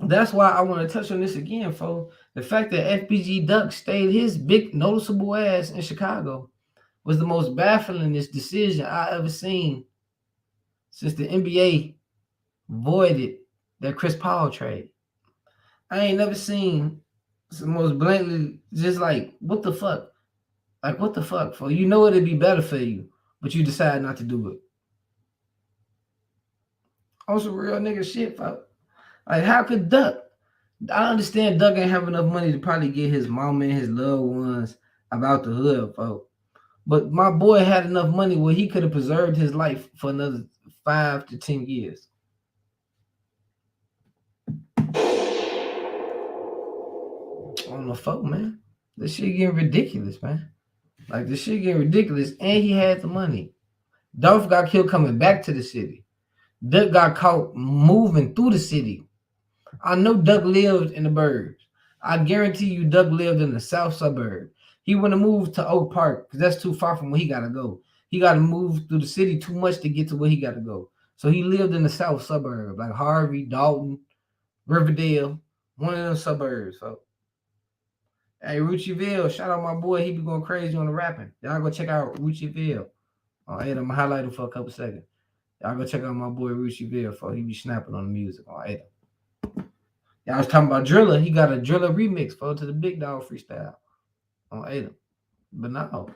That's why I want to touch on this again, folks. The fact that FBG Duck stayed his big noticeable ass in Chicago was the most bafflingest decision I ever seen since the NBA voided that Chris Paul trade. I ain't never seen the most blatantly just like, what the fuck? Like, what the fuck, folks? You know it'd be better for you, but you decide not to do it. On some real nigga shit, folks. Like, how could Duck? I understand Duck ain't have enough money to probably get his mama and his loved ones about the hood, folks. But my boy had enough money where he could have preserved his life for another 5 to 10 years. On the fuck, man. This shit getting ridiculous, man. Like, this shit getting ridiculous, and he had the money. Dolph got killed coming back to the city. Duck got caught moving through the city. I know Duck lived in the burbs. I guarantee you Duck lived in the south suburb. He wouldn't have moved to Oak Park because that's too far from where he got to go. He got to move through the city too much to get to where he got to go. So he lived in the south suburb, like Harvey, Dalton, Riverdale, one of them suburbs. So, hey, Ruchyville, shout out my boy. He be going crazy on the rapping. Y'all go check out Ruchyville. Oh, hey, I'm going to highlight him for a couple seconds. Y'all go check out my boy Ruchyville, for he be snapping on the music. Oh, hey. Y'all was talking about Driller. He got a Driller remix to the Big Dog freestyle on Adam. But no.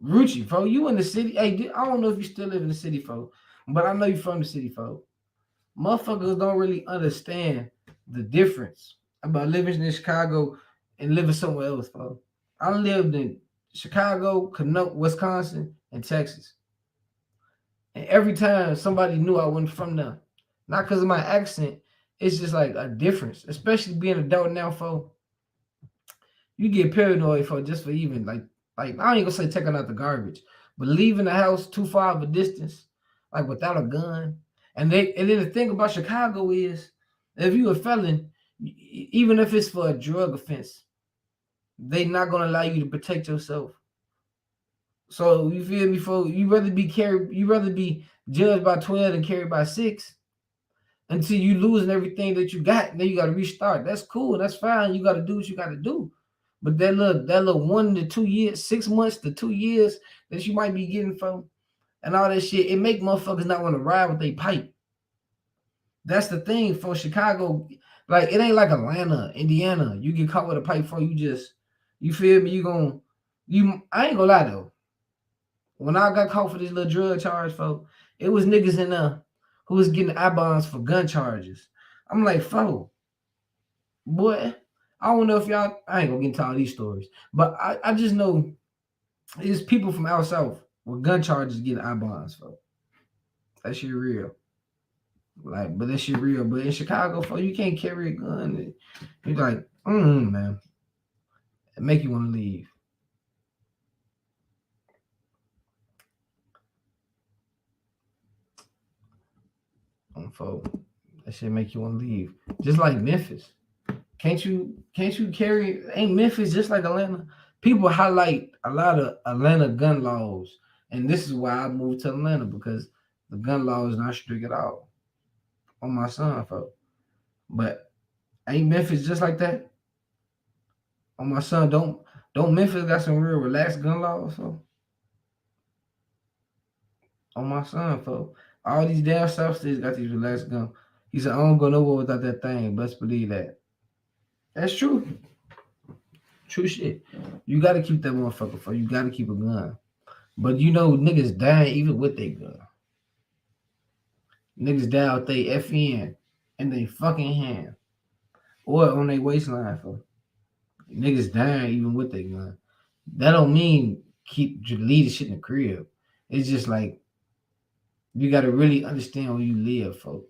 Rucci, bro, you in the city. Hey, I don't know if you still live in the city, folks, but I know you from the city, folks. Motherfuckers don't really understand the difference about living in Chicago and living somewhere else, folks. I lived in Chicago, Kenosha, Wisconsin, and Texas. And every time somebody knew I wasn't from there, not because of my accent, it's just like a difference, especially being an adult now, folks. You get paranoid for just for even like I ain't gonna say taking out the garbage, but leaving the house too far of a distance, like without a gun. And then the thing about Chicago is, if you a felon, even if it's for a drug offense, they not gonna allow you to protect yourself. So you feel me? For you rather be judged by 12 than carried by 6 until you losing everything that you got. Then you got to restart. That's cool. That's fine. You got to do what you got to do. But that little 1 to 2 years, 6 months to 2 years that you might be getting from and all that shit, it make motherfuckers not want to ride with their pipe. That's the thing for Chicago. Like, it ain't like Atlanta, Indiana. You get caught with a pipe for you feel me? I ain't gonna lie though. When I got caught for this little drug charge, folks, it was niggas in there who was getting I-bonds for gun charges. I'm like, folks, boy, I don't know if y'all, I ain't gonna get into all these stories, but I just know it's people from out south with gun charges getting I-bonds, folks. That shit real. Like, but that shit real. But in Chicago, folks, you can't carry a gun. You're like, man. It make you want to leave. Folks, that shit make you want to leave. Just like Memphis. Can't you carry? Ain't Memphis just like Atlanta? People highlight a lot of Atlanta gun laws, and this is why I moved to Atlanta, because the gun law is not strict at all on my son, folks. But ain't Memphis just like that? On my son, don't Memphis got some real relaxed gun laws, folks? On my son, folks. All these damn South states got these relaxed guns. He said, I don't go nowhere without that thing. Best believe that. That's true. True shit. You gotta keep that motherfucker for you gotta keep a gun. But you know niggas dying even with their gun. Niggas die with they FN in they fucking hand. Or on their waistline for niggas dying even with their gun. That don't mean leave the shit in the crib. It's just like you gotta really understand where you live, folks.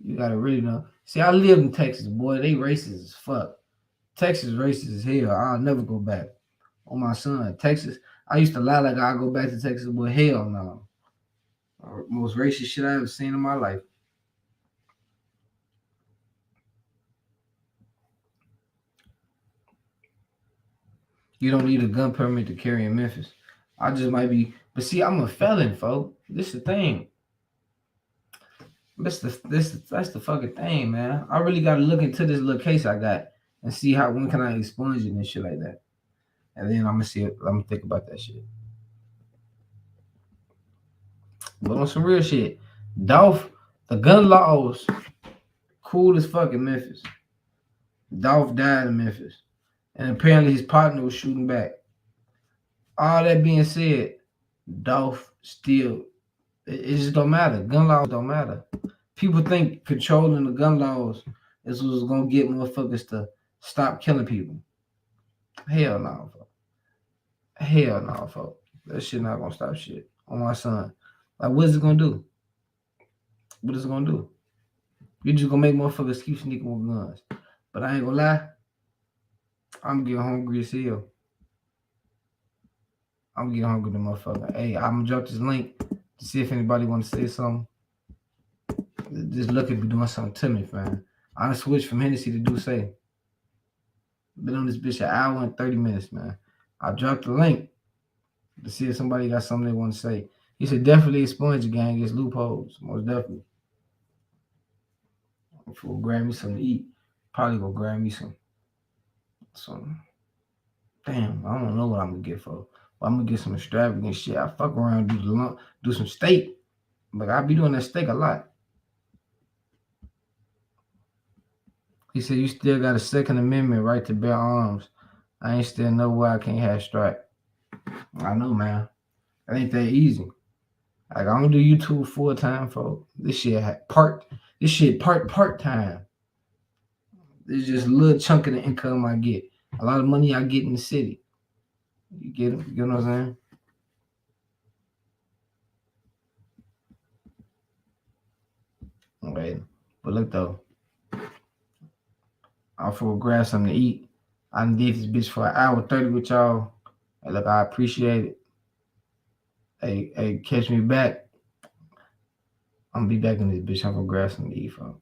You gotta really know. See, I live in Texas, boy. They racist as fuck. Texas racist as hell. I'll never go back. On my son, Texas. I used to lie like I'll go back to Texas, but hell no. Most racist shit I ever seen in my life. You don't need a gun permit to carry in Memphis. I just might be, but see, I'm a felon, folks. This is the thing. That's the fucking thing, man. I really gotta look into this little case I got and see how when can I expunge it and shit like that. And then I'm gonna see it. I'm gonna think about that shit. But on some real shit, Dolph, the gun laws cool as fuck in Memphis. Dolph died in Memphis, and apparently his partner was shooting back. All that being said, Dolph still it just don't matter. Gun laws don't matter. People think controlling the gun laws is what's gonna get motherfuckers to stop killing people. Hell no, folks. Hell no, folks. That shit not gonna stop shit on my son. Like, what is it gonna do? What is it gonna do? You're just gonna make motherfuckers keep sneaking with guns. But I ain't gonna lie, I'm getting hungry as hell. I'm getting hungry to motherfucker. Hey, I'm gonna drop this link to see if anybody wanna say something. Just look at me doing something to me, fam. I done switched from Hennessy to Douce. Been on this bitch an hour and 30 minutes, man. I dropped the link to see if somebody got something they want to say. He said definitely expunge the gang against loopholes. Most definitely. If we'll grab me something to eat, probably go grab me some. Damn, I don't know what I'm gonna get for. But I'm gonna get some extravagant shit. I fuck around, do some steak. But I be doing that steak a lot. He said you still got a Second Amendment right to bear arms. I ain't still know why I can't have strike. I know, man. It ain't that easy. Like I don't do YouTube full time, folks. This shit part time. It's just a little chunk of the income I get. A lot of money I get in the city. You get it? You know what I'm saying? Okay. But look though, I'm for grab something to eat. I done did this bitch for an hour 30 with y'all. And look, I appreciate it. Hey, catch me back. I'm gonna be back in this bitch. I'm gonna grab something to eat, folks.